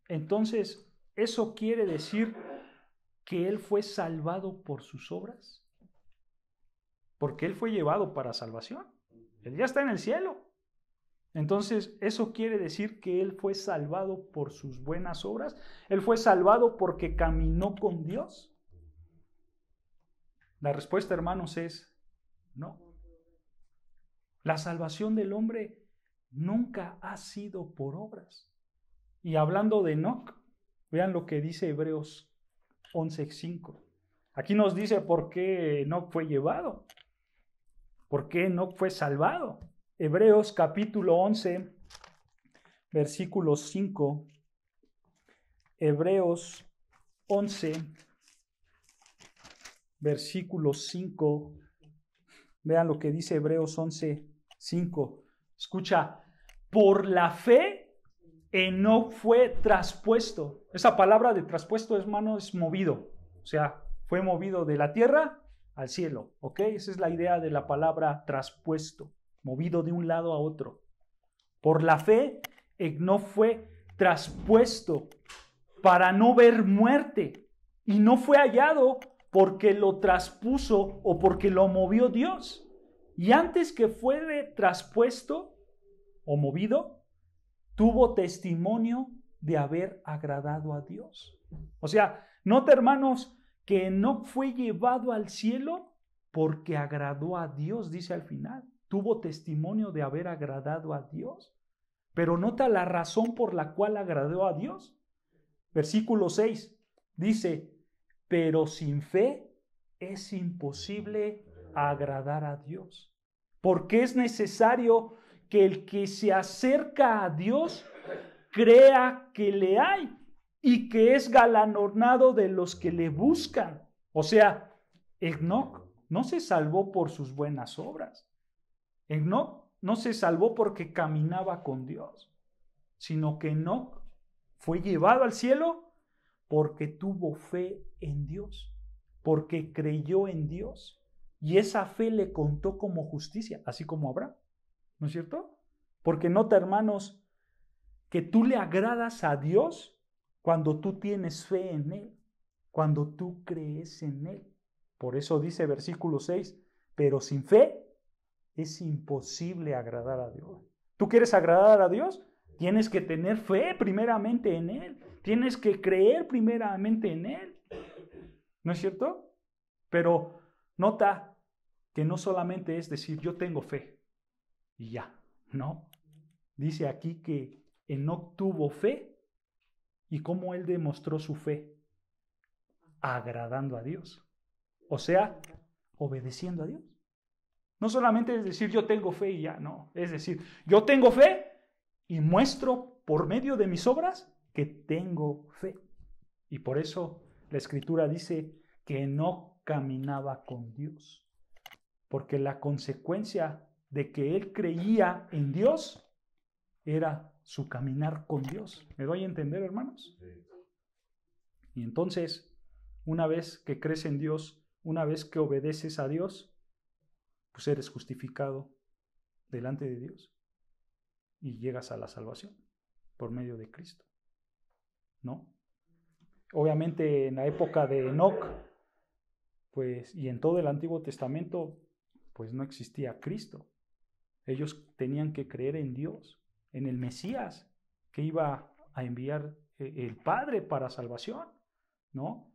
entonces, ¿eso quiere decir que él fue salvado por sus obras? Porque él fue llevado para salvación. Él ya está en el cielo. Entonces, ¿eso quiere decir que él fue salvado por sus buenas obras? ¿Él fue salvado porque caminó con Dios? La respuesta, hermanos, es no. La salvación del hombre nunca ha sido por obras. Y hablando de Enoc, vean lo que dice Hebreos 11:5. Aquí nos dice por qué Enoc fue llevado, por qué Enoc fue salvado. Hebreos capítulo 11, versículo 5. Hebreos 11, versículo 5. Vean lo que dice Hebreos 11:5. Escucha, por la fe Enoc fue traspuesto. Esa palabra de traspuesto, hermano, es movido. O sea, fue movido de la tierra al cielo. ¿Ok? Esa es la idea de la palabra traspuesto. Movido de un lado a otro. Por la fe Enoc fue traspuesto para no ver muerte. Y no fue hallado porque lo traspuso o porque lo movió Dios. Y antes que fuere traspuesto o movido, tuvo testimonio de haber agradado a Dios. O sea, nota, hermanos, que Enoc fue llevado al cielo porque agradó a Dios, dice al final. Tuvo testimonio de haber agradado a Dios. Pero nota la razón por la cual agradó a Dios. Versículo 6 dice, pero sin fe es imposible agradar a Dios, porque es necesario que el que se acerca a Dios crea que le hay y que es galardonado de los que le buscan. O sea, Enoc no se salvó por sus buenas obras. Enoc no se salvó porque caminaba con Dios, sino que Enoc fue llevado al cielo porque tuvo fe en Dios, porque creyó en Dios. Y esa fe le contó como justicia, así como Abraham. ¿No es cierto? Porque nota, hermanos, que tú le agradas a Dios cuando tú tienes fe en Él, cuando tú crees en Él. Por eso dice versículo 6, pero sin fe es imposible agradar a Dios. ¿Tú quieres agradar a Dios? Tienes que tener fe primeramente en Él. Tienes que creer primeramente en Él. ¿No es cierto? Pero nota que no solamente es decir yo tengo fe y ya, no. Dice aquí que Enoc tuvo fe y cómo él demostró su fe, agradando a Dios. O sea, obedeciendo a Dios. No solamente es decir yo tengo fe y ya, no. Es decir, yo tengo fe y muestro por medio de mis obras que tengo fe. Y por eso la Escritura dice que Enoc caminaba con Dios. Porque la consecuencia de que él creía en Dios era su caminar con Dios. ¿Me doy a entender, hermanos? Y entonces, una vez que crees en Dios, una vez que obedeces a Dios, pues eres justificado delante de Dios y llegas a la salvación por medio de Cristo. ¿No? Obviamente en la época de Enoc, pues, y en todo el Antiguo Testamento, pues no existía Cristo. Ellos tenían que creer en Dios, en el Mesías, que iba a enviar el Padre para salvación, ¿no?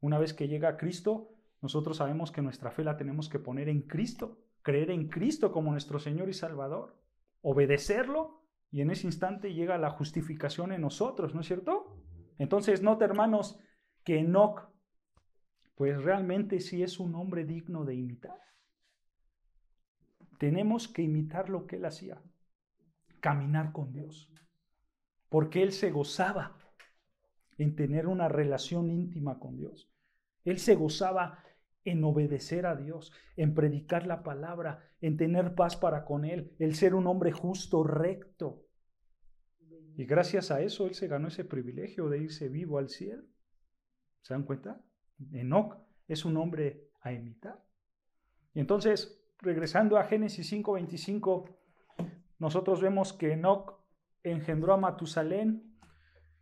Una vez que llega Cristo, nosotros sabemos que nuestra fe la tenemos que poner en Cristo, creer en Cristo como nuestro Señor y Salvador, obedecerlo, y en ese instante llega la justificación en nosotros, ¿no es cierto? Entonces, nota, hermanos, que Enoc, pues realmente sí es un hombre digno de imitar. Tenemos que imitar lo que él hacía, caminar con Dios, porque él se gozaba en tener una relación íntima con Dios. Él se gozaba en obedecer a Dios, en predicar la palabra, en tener paz para con Él, el ser un hombre justo, recto. Y gracias a eso Él se ganó ese privilegio de irse vivo al cielo. ¿Se dan cuenta? Enoc es un hombre a imitar. Y entonces, regresando a Génesis 5:25, nosotros vemos que Enoc engendró a Matusalén.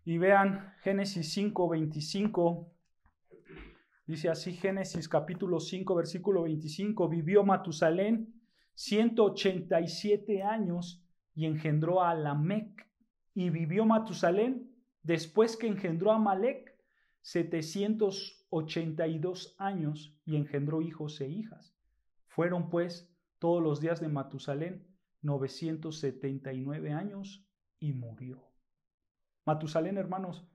Y vean Génesis 5:25, dice así Génesis capítulo 5, versículo 25, vivió Matusalén 187 años y engendró a Lamec. Y vivió Matusalén, después que engendró a Malec, 782 años y engendró hijos e hijas. Fueron pues todos los días de Matusalén 979 años y murió. Matusalén, hermanos,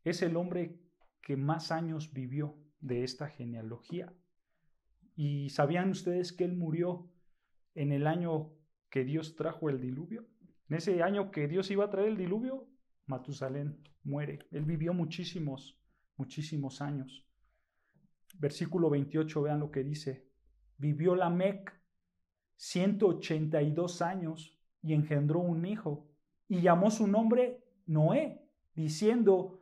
es el hombre que más años vivió de esta genealogía. ¿Y sabían ustedes que él murió en el año que Dios trajo el diluvio? En ese año que Dios iba a traer el diluvio, Matusalén muere. Él vivió muchísimos años. Versículo 28, vean lo que dice. Vivió Lamec 182 años y engendró un hijo y llamó su nombre Noé, diciendo,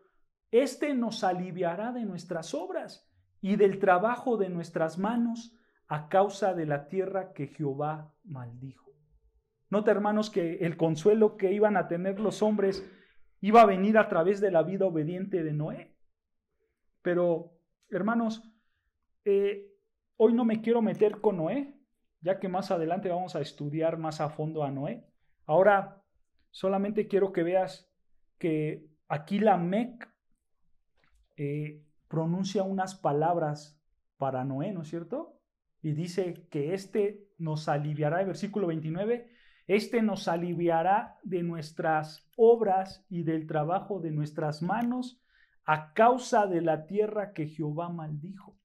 este nos aliviará de nuestras obras y del trabajo de nuestras manos a causa de la tierra que Jehová maldijo. Nota, hermanos, que el consuelo que iban a tener los hombres iba a venir a través de la vida obediente de Noé. Pero, hermanos, hoy no me quiero meter con Noé, ya que más adelante vamos a estudiar más a fondo a Noé. Ahora, solamente quiero que veas que aquí Lamec pronuncia unas palabras para Noé, ¿no es cierto? Y dice que nos aliviará, el versículo 29, nos aliviará de nuestras obras y del trabajo de nuestras manos a causa de la tierra que Jehová maldijo.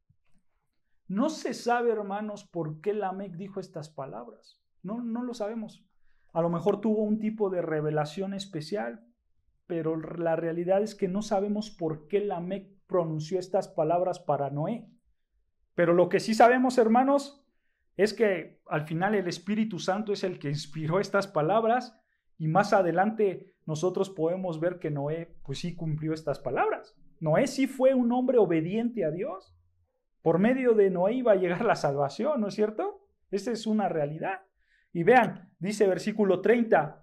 No se sabe, hermanos, por qué Lamec dijo estas palabras. No lo sabemos. A lo mejor tuvo un tipo de revelación especial, pero la realidad es que no sabemos por qué Lamec pronunció estas palabras para Noé. Pero lo que sí sabemos, hermanos, es que al final el Espíritu Santo es el que inspiró estas palabras y más adelante nosotros podemos ver que Noé pues sí cumplió estas palabras. Noé sí fue un hombre obediente a Dios. Por medio de Noé iba a llegar la salvación, ¿no es cierto? Esa es una realidad. Y vean, dice versículo 30,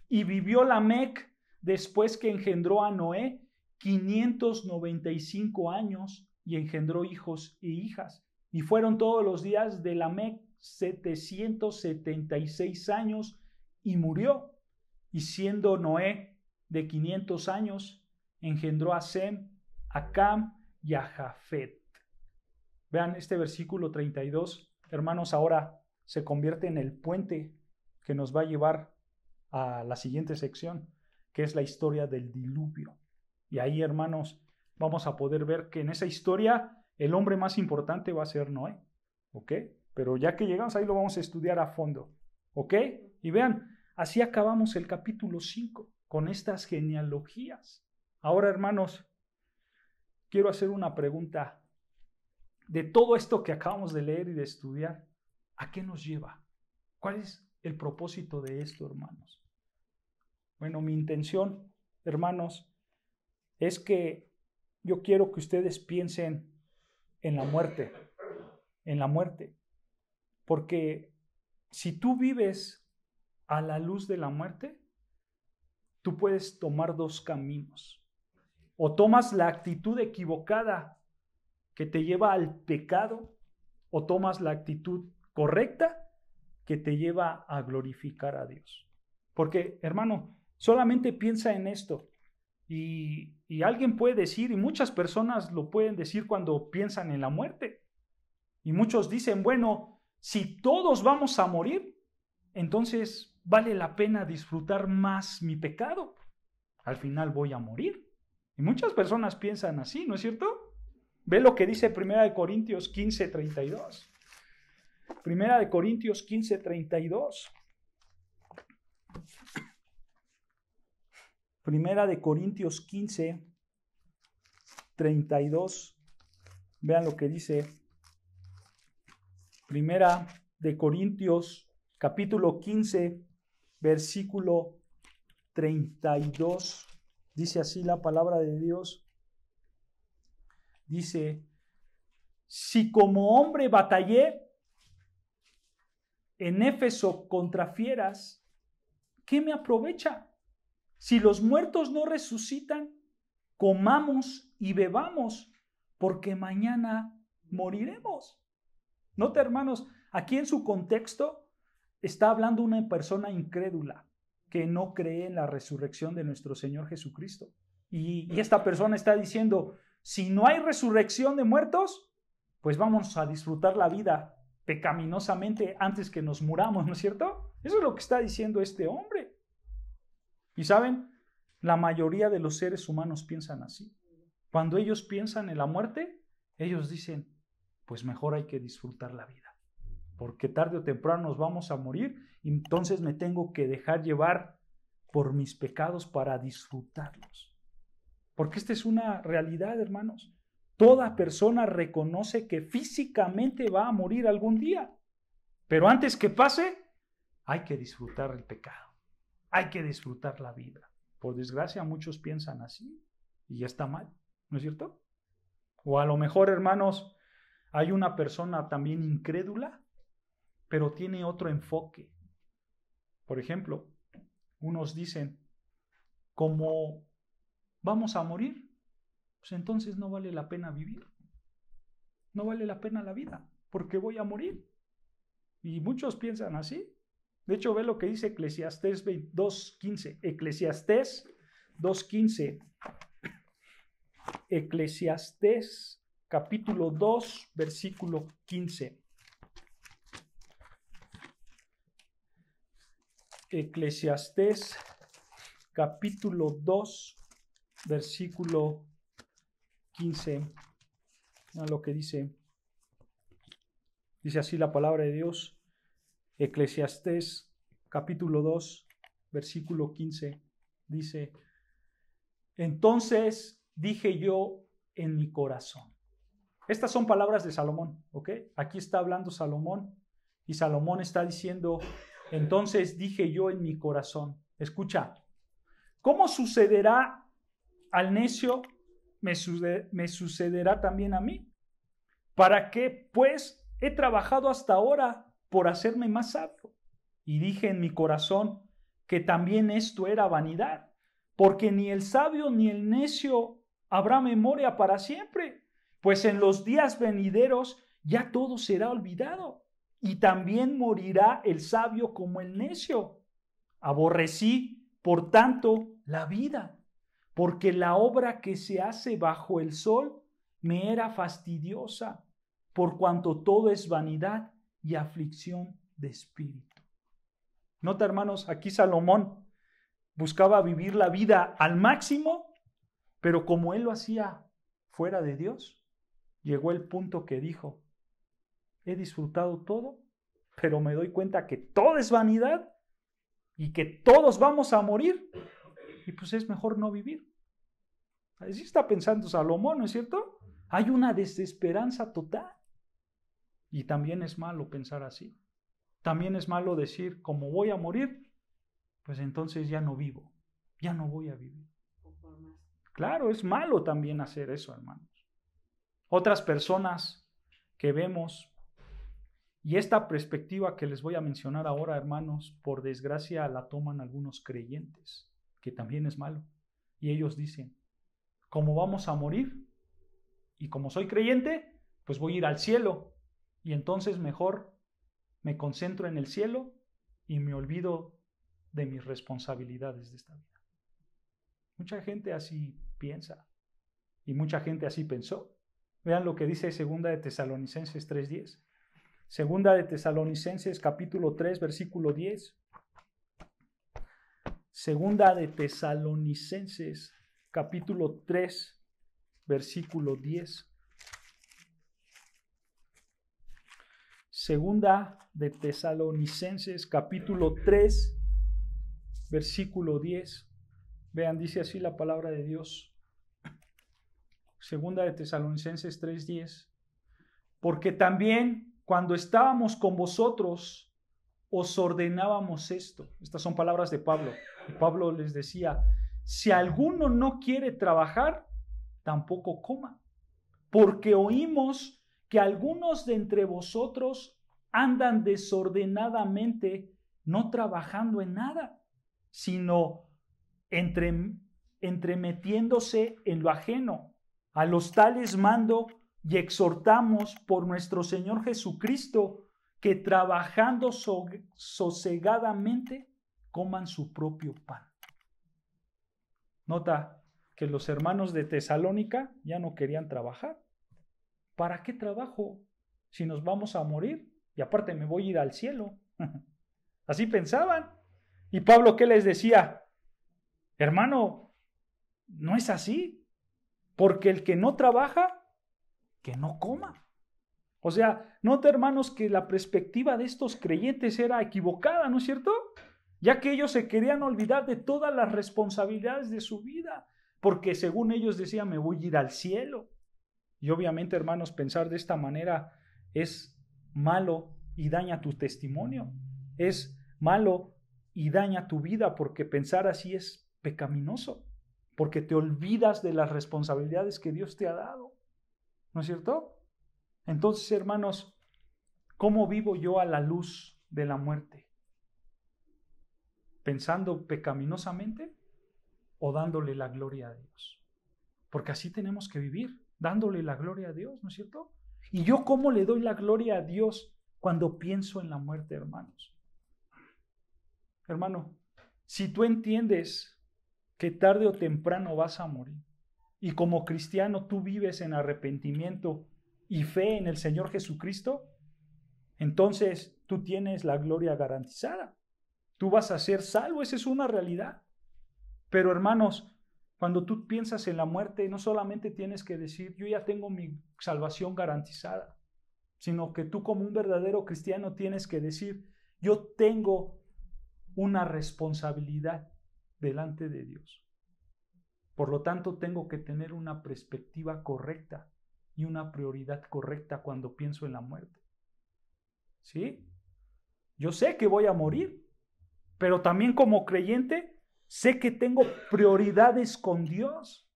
y vivió Lamec después que engendró a Noé 595 años y engendró hijos e hijas. Y fueron todos los días de Lamec 776 años y murió. Y siendo Noé de 500 años, engendró a Sem, a Cam y a Jafet. Vean este versículo 32, hermanos, ahora se convierte en el puente que nos va a llevar a la siguiente sección, que es la historia del diluvio. Y ahí, hermanos, vamos a poder ver que en esa historia el hombre más importante va a ser Noé, ¿ok? Pero ya que llegamos ahí lo vamos a estudiar a fondo, ¿ok? Y vean, así acabamos el capítulo 5 con estas genealogías. Ahora, hermanos, quiero hacer una pregunta. De todo esto que acabamos de leer y de estudiar, ¿a qué nos lleva? ¿Cuál es el propósito de esto, hermanos? Bueno, mi intención, hermanos, es que yo quiero que ustedes piensen en la muerte, porque si tú vives a la luz de la muerte, tú puedes tomar dos caminos. O tomas la actitud equivocada que te lleva al pecado o tomas la actitud correcta que te lleva a glorificar a Dios. Porque, hermano, solamente piensa en esto. Y alguien puede decir, y muchas personas lo pueden decir cuando piensan en la muerte. Y muchos dicen, bueno, si todos vamos a morir, entonces vale la pena disfrutar más mi pecado. Al final voy a morir. Y muchas personas piensan así, ¿no es cierto? Ve lo que dice 1 Corintios 15:32. 1 Corintios 15:32. 1 Corintios 15:32. Vean lo que dice. 1 Corintios capítulo 15, versículo 32. Dice así la palabra de Dios. Dice, si como hombre batallé en Éfeso contra fieras, ¿qué me aprovecha? Si los muertos no resucitan, comamos y bebamos, porque mañana moriremos. Nota, hermanos, aquí en su contexto está hablando una persona incrédula que no cree en la resurrección de nuestro Señor Jesucristo. Y esta persona está diciendo, si no hay resurrección de muertos, pues vamos a disfrutar la vida pecaminosamente antes que nos muramos, ¿no es cierto? Eso es lo que está diciendo este hombre. Y saben, la mayoría de los seres humanos piensan así. Cuando ellos piensan en la muerte, ellos dicen, pues mejor hay que disfrutar la vida, porque tarde o temprano nos vamos a morir, y entonces me tengo que dejar llevar por mis pecados para disfrutarlos. Porque esta es una realidad, hermanos. Toda persona reconoce que físicamente va a morir algún día, pero antes que pase, hay que disfrutar el pecado, hay que disfrutar la vida. Por desgracia, muchos piensan así y ya está mal, ¿no es cierto? O a lo mejor, hermanos, hay una persona también incrédula, pero tiene otro enfoque. Por ejemplo, unos dicen, como vamos a morir, pues entonces no vale la pena vivir. No vale la pena la vida, porque voy a morir. Y muchos piensan así. De hecho, ve lo que dice Eclesiastés 2:15. Eclesiastés 2:15. Eclesiastés capítulo 2, versículo 15. Eclesiastés capítulo 2, versículo 15. Mira lo que dice. Dice así la palabra de Dios. Eclesiastés capítulo 2, versículo 15. Dice, entonces dije yo en mi corazón. Estas son palabras de Salomón, ¿ok? Aquí está hablando Salomón y Salomón está diciendo, entonces dije yo en mi corazón. Escucha, ¿cómo sucederá al necio? Me sucederá también a mí. ¿Para qué? Pues he trabajado hasta ahora por hacerme más sabio. Y dije en mi corazón que también esto era vanidad, porque ni el sabio ni el necio habrá memoria para siempre, pues en los días venideros ya todo será olvidado, y también morirá el sabio como el necio. Aborrecí, por tanto, la vida, porque la obra que se hace bajo el sol me era fastidiosa, por cuanto todo es vanidad y aflicción de espíritu. Nota, hermanos, aquí Salomón buscaba vivir la vida al máximo, pero como él lo hacía fuera de Dios, llegó el punto que dijo, he disfrutado todo, pero me doy cuenta que todo es vanidad y que todos vamos a morir, y pues es mejor no vivir. Así está pensando Salomón, ¿no es cierto? Hay una desesperanza total. Y también es malo pensar así. También es malo decir, como voy a morir, pues entonces ya no vivo, ya no voy a vivir. Claro, es malo también hacer eso, hermanos. Otras personas que vemos, y esta perspectiva que les voy a mencionar ahora, hermanos, por desgracia la toman algunos creyentes, que también es malo. Y ellos dicen, como vamos a morir, y como soy creyente, pues voy a ir al cielo. Y entonces mejor me concentro en el cielo y me olvido de mis responsabilidades de esta vida. Mucha gente así piensa y mucha gente así pensó. Vean lo que dice 2 de Tesalonicenses 3:10. 2 de Tesalonicenses capítulo 3 versículo 10. 2 de Tesalonicenses capítulo 3 versículo 10. 2 de Tesalonicenses capítulo 3 versículo 10. Vean, dice así la palabra de Dios. 2 de Tesalonicenses 3:10. Porque también cuando estábamos con vosotros os ordenábamos esto. Estas son palabras de Pablo. Y Pablo les decía, si alguno no quiere trabajar, tampoco coma. Porque oímos que algunos de entre vosotros andan desordenadamente, no trabajando en nada, sino entremetiéndose en lo ajeno. A los tales mando y exhortamos por nuestro Señor Jesucristo que trabajando sosegadamente coman su propio pan. Nota que los hermanos de Tesalónica ya no querían trabajar. ¿Para qué trabajo si nos vamos a morir? Y aparte me voy a ir al cielo. Así pensaban. Y Pablo, ¿qué les decía? Hermano, no es así. Porque el que no trabaja, que no coma. O sea, nota, hermanos, que la perspectiva de estos creyentes era equivocada, ¿no es cierto? Ya que ellos se querían olvidar de todas las responsabilidades de su vida, porque según ellos decían, me voy a ir al cielo. Y obviamente, hermanos, pensar de esta manera es malo y daña tu testimonio. Es malo y daña tu vida, porque pensar así es pecaminoso, porque te olvidas de las responsabilidades que Dios te ha dado. ¿No es cierto? Entonces, hermanos, ¿cómo vivo yo a la luz de la muerte? ¿Pensando pecaminosamente o dándole la gloria a Dios? Porque así tenemos que vivir, dándole la gloria a Dios, ¿no es cierto? ¿Y yo cómo le doy la gloria a Dios cuando pienso en la muerte, hermanos? Hermano, si tú entiendes que tarde o temprano vas a morir, y como cristiano tú vives en arrepentimiento y fe en el Señor Jesucristo, entonces tú tienes la gloria garantizada. Tú vas a ser salvo, esa es una realidad. Pero hermanos, cuando tú piensas en la muerte, no solamente tienes que decir, yo ya tengo mi salvación garantizada, sino que tú como un verdadero cristiano tienes que decir, yo tengo una responsabilidad delante de Dios. Por lo tanto, tengo que tener una perspectiva correcta y una prioridad correcta cuando pienso en la muerte. ¿Sí? Yo sé que voy a morir, pero también como creyente sé que tengo prioridades con Dios.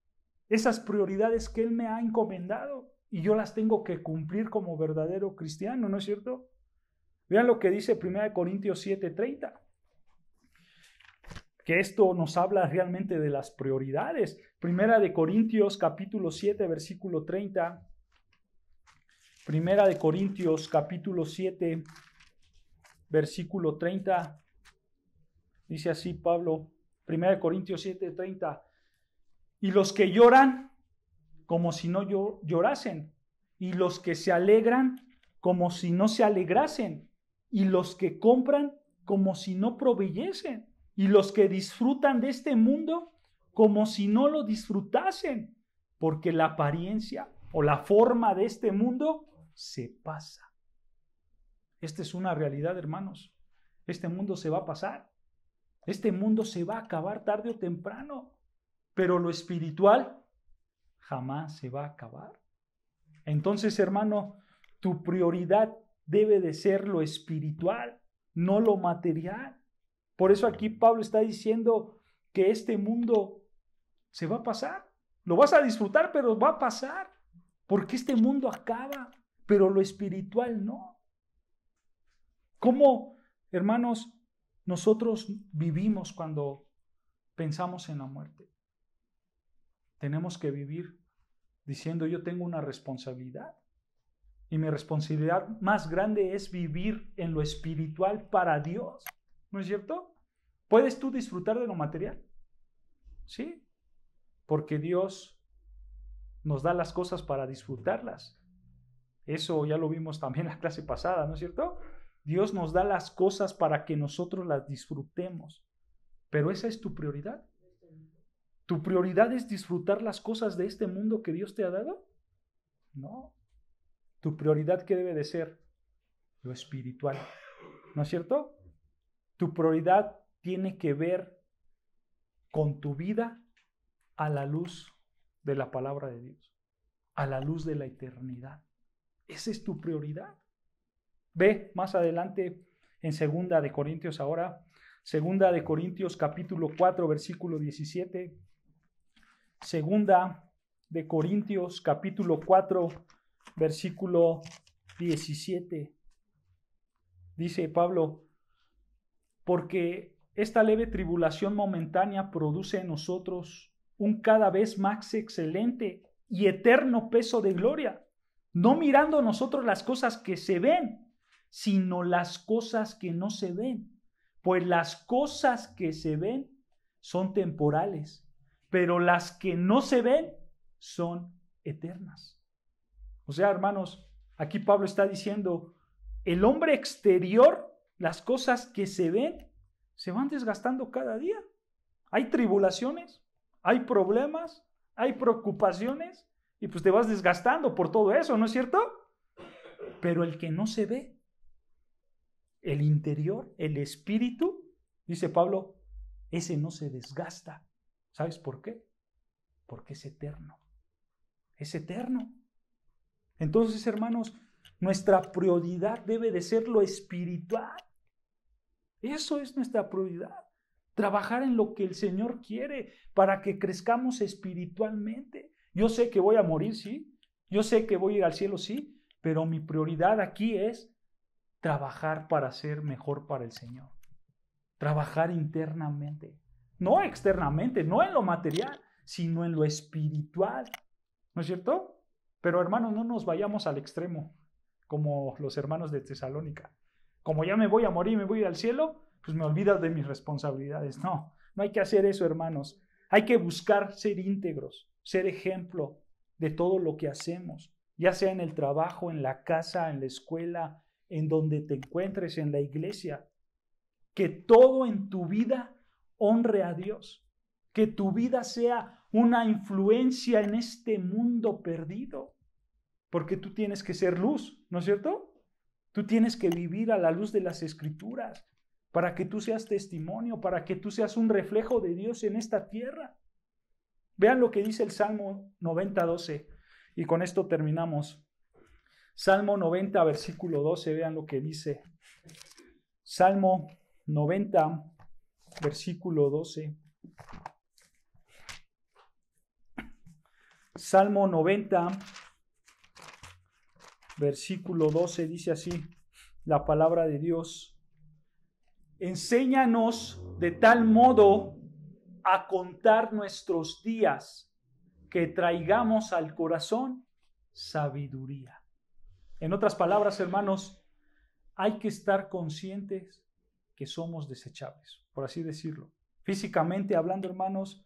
Esas prioridades que Él me ha encomendado y yo las tengo que cumplir como verdadero cristiano, ¿no es cierto? Vean lo que dice 1 Corintios 7:30. Que esto nos habla realmente de las prioridades. 1 Corintios capítulo 7, versículo 30. 1 Corintios capítulo 7, versículo 30. Dice así Pablo, 1 Corintios 7, 30. Y los que lloran, como si no llorasen. Y los que se alegran, como si no se alegrasen. Y los que compran, como si no proveyesen. Y los que disfrutan de este mundo como si no lo disfrutasen, porque la apariencia o la forma de este mundo se pasa. Esta es una realidad, hermanos. Este mundo se va a pasar. Este mundo se va a acabar tarde o temprano, pero lo espiritual jamás se va a acabar. Entonces, hermano, tu prioridad debe de ser lo espiritual, no lo material. Por eso aquí Pablo está diciendo que este mundo se va a pasar. Lo vas a disfrutar, pero va a pasar. Porque este mundo acaba, pero lo espiritual no. ¿Cómo, hermanos, nosotros vivimos cuando pensamos en la muerte? Tenemos que vivir diciendo, yo tengo una responsabilidad. Y mi responsabilidad más grande es vivir en lo espiritual para Dios. ¿No es cierto? ¿Puedes tú disfrutar de lo material? Sí, porque Dios nos da las cosas para disfrutarlas. Eso ya lo vimos también en la clase pasada, ¿no es cierto? Dios nos da las cosas para que nosotros las disfrutemos. Pero esa es tu prioridad. ¿Tu prioridad es disfrutar las cosas de este mundo que Dios te ha dado? No. Tu prioridad, ¿qué debe de ser? Lo espiritual. ¿No es cierto? Tu prioridad tiene que ver con tu vida a la luz de la palabra de Dios, a la luz de la eternidad. Esa es tu prioridad. Ve más adelante en 2 de Corintios ahora, 2 de Corintios capítulo 4, versículo 17. 2 de Corintios capítulo 4, versículo 17. Dice Pablo, porque esta leve tribulación momentánea produce en nosotros un cada vez más excelente y eterno peso de gloria, no mirando nosotros las cosas que se ven, sino las cosas que no se ven. Pues las cosas que se ven son temporales, pero las que no se ven son eternas. O sea, hermanos, aquí Pablo está diciendo, el hombre exterior, las cosas que se ven, se van desgastando cada día. Hay tribulaciones, hay problemas, hay preocupaciones, y pues te vas desgastando por todo eso, ¿no es cierto? Pero el que no se ve, el interior, el espíritu, dice Pablo, ese no se desgasta. ¿Sabes por qué? Porque es eterno. Es eterno. Entonces, hermanos, nuestra prioridad debe de ser lo espiritual. Eso es nuestra prioridad. Trabajar en lo que el Señor quiere para que crezcamos espiritualmente. Yo sé que voy a morir, sí. Yo sé que voy a ir al cielo, sí. Pero mi prioridad aquí es trabajar para ser mejor para el Señor. Trabajar internamente. No externamente, no en lo material, sino en lo espiritual. ¿No es cierto? Pero hermanos, no nos vayamos al extremo, como los hermanos de Tesalónica. Como ya me voy a morir, me voy a ir al cielo, pues me olvido de mis responsabilidades. No, no hay que hacer eso, hermanos. Hay que buscar ser íntegros, ser ejemplo de todo lo que hacemos, ya sea en el trabajo, en la casa, en la escuela, en donde te encuentres, en la iglesia. Que todo en tu vida honre a Dios. Que tu vida sea una influencia en este mundo perdido. Porque tú tienes que ser luz, ¿no es cierto? Tú tienes que vivir a la luz de las Escrituras para que tú seas testimonio, para que tú seas un reflejo de Dios en esta tierra. Vean lo que dice el Salmo 90, 12. Y con esto terminamos. Salmo 90, versículo 12. Vean lo que dice. Salmo 90, versículo 12. Salmo 90, versículo 12, dice así la palabra de Dios. Enséñanos de tal modo a contar nuestros días que traigamos al corazón sabiduría. En otras palabras, hermanos, hay que estar conscientes que somos desechables, por así decirlo. Físicamente hablando, hermanos,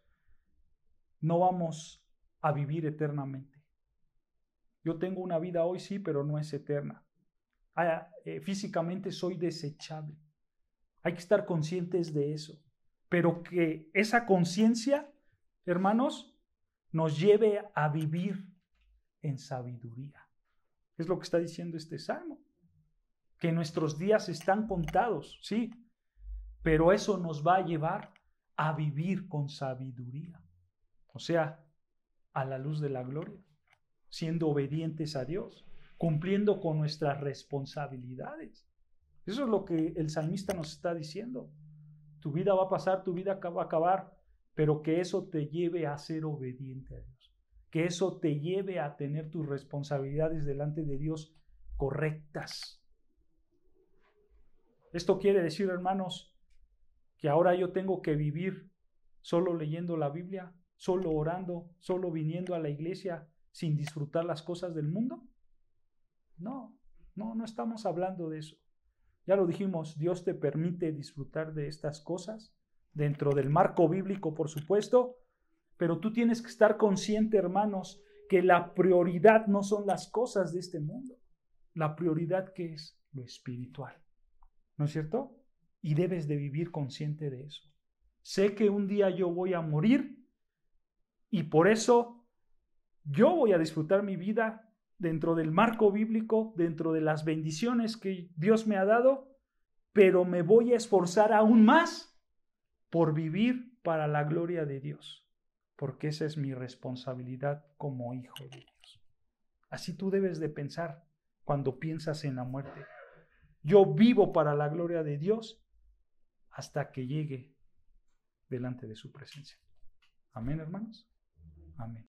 no vamos a vivir eternamente. Yo tengo una vida hoy, sí, pero no es eterna. Físicamente soy desechable. Hay que estar conscientes de eso. Pero que esa conciencia, hermanos, nos lleve a vivir en sabiduría. Es lo que está diciendo este salmo. Que nuestros días están contados, sí, pero eso nos va a llevar a vivir con sabiduría. O sea, a la luz de la gloria, siendo obedientes a Dios, cumpliendo con nuestras responsabilidades. Eso es lo que el salmista nos está diciendo. Tu vida va a pasar, tu vida va a acabar, pero que eso te lleve a ser obediente a Dios. Que eso te lleve a tener tus responsabilidades delante de Dios correctas. Esto quiere decir, hermanos, que ahora yo tengo que vivir solo leyendo la Biblia, solo orando, solo viniendo a la iglesia sin disfrutar las cosas del mundo. No, no estamos hablando de eso. Ya lo dijimos, Dios te permite disfrutar de estas cosas, dentro del marco bíblico, por supuesto, pero tú tienes que estar consciente, hermanos, que la prioridad no son las cosas de este mundo. La prioridad que es lo espiritual. ¿No es cierto? Y debes de vivir consciente de eso. Sé que un día yo voy a morir y por eso yo voy a disfrutar mi vida dentro del marco bíblico, dentro de las bendiciones que Dios me ha dado, pero me voy a esforzar aún más por vivir para la gloria de Dios, porque esa es mi responsabilidad como hijo de Dios. Así tú debes de pensar cuando piensas en la muerte. Yo vivo para la gloria de Dios hasta que llegue delante de su presencia. Amén, hermanos. Amén.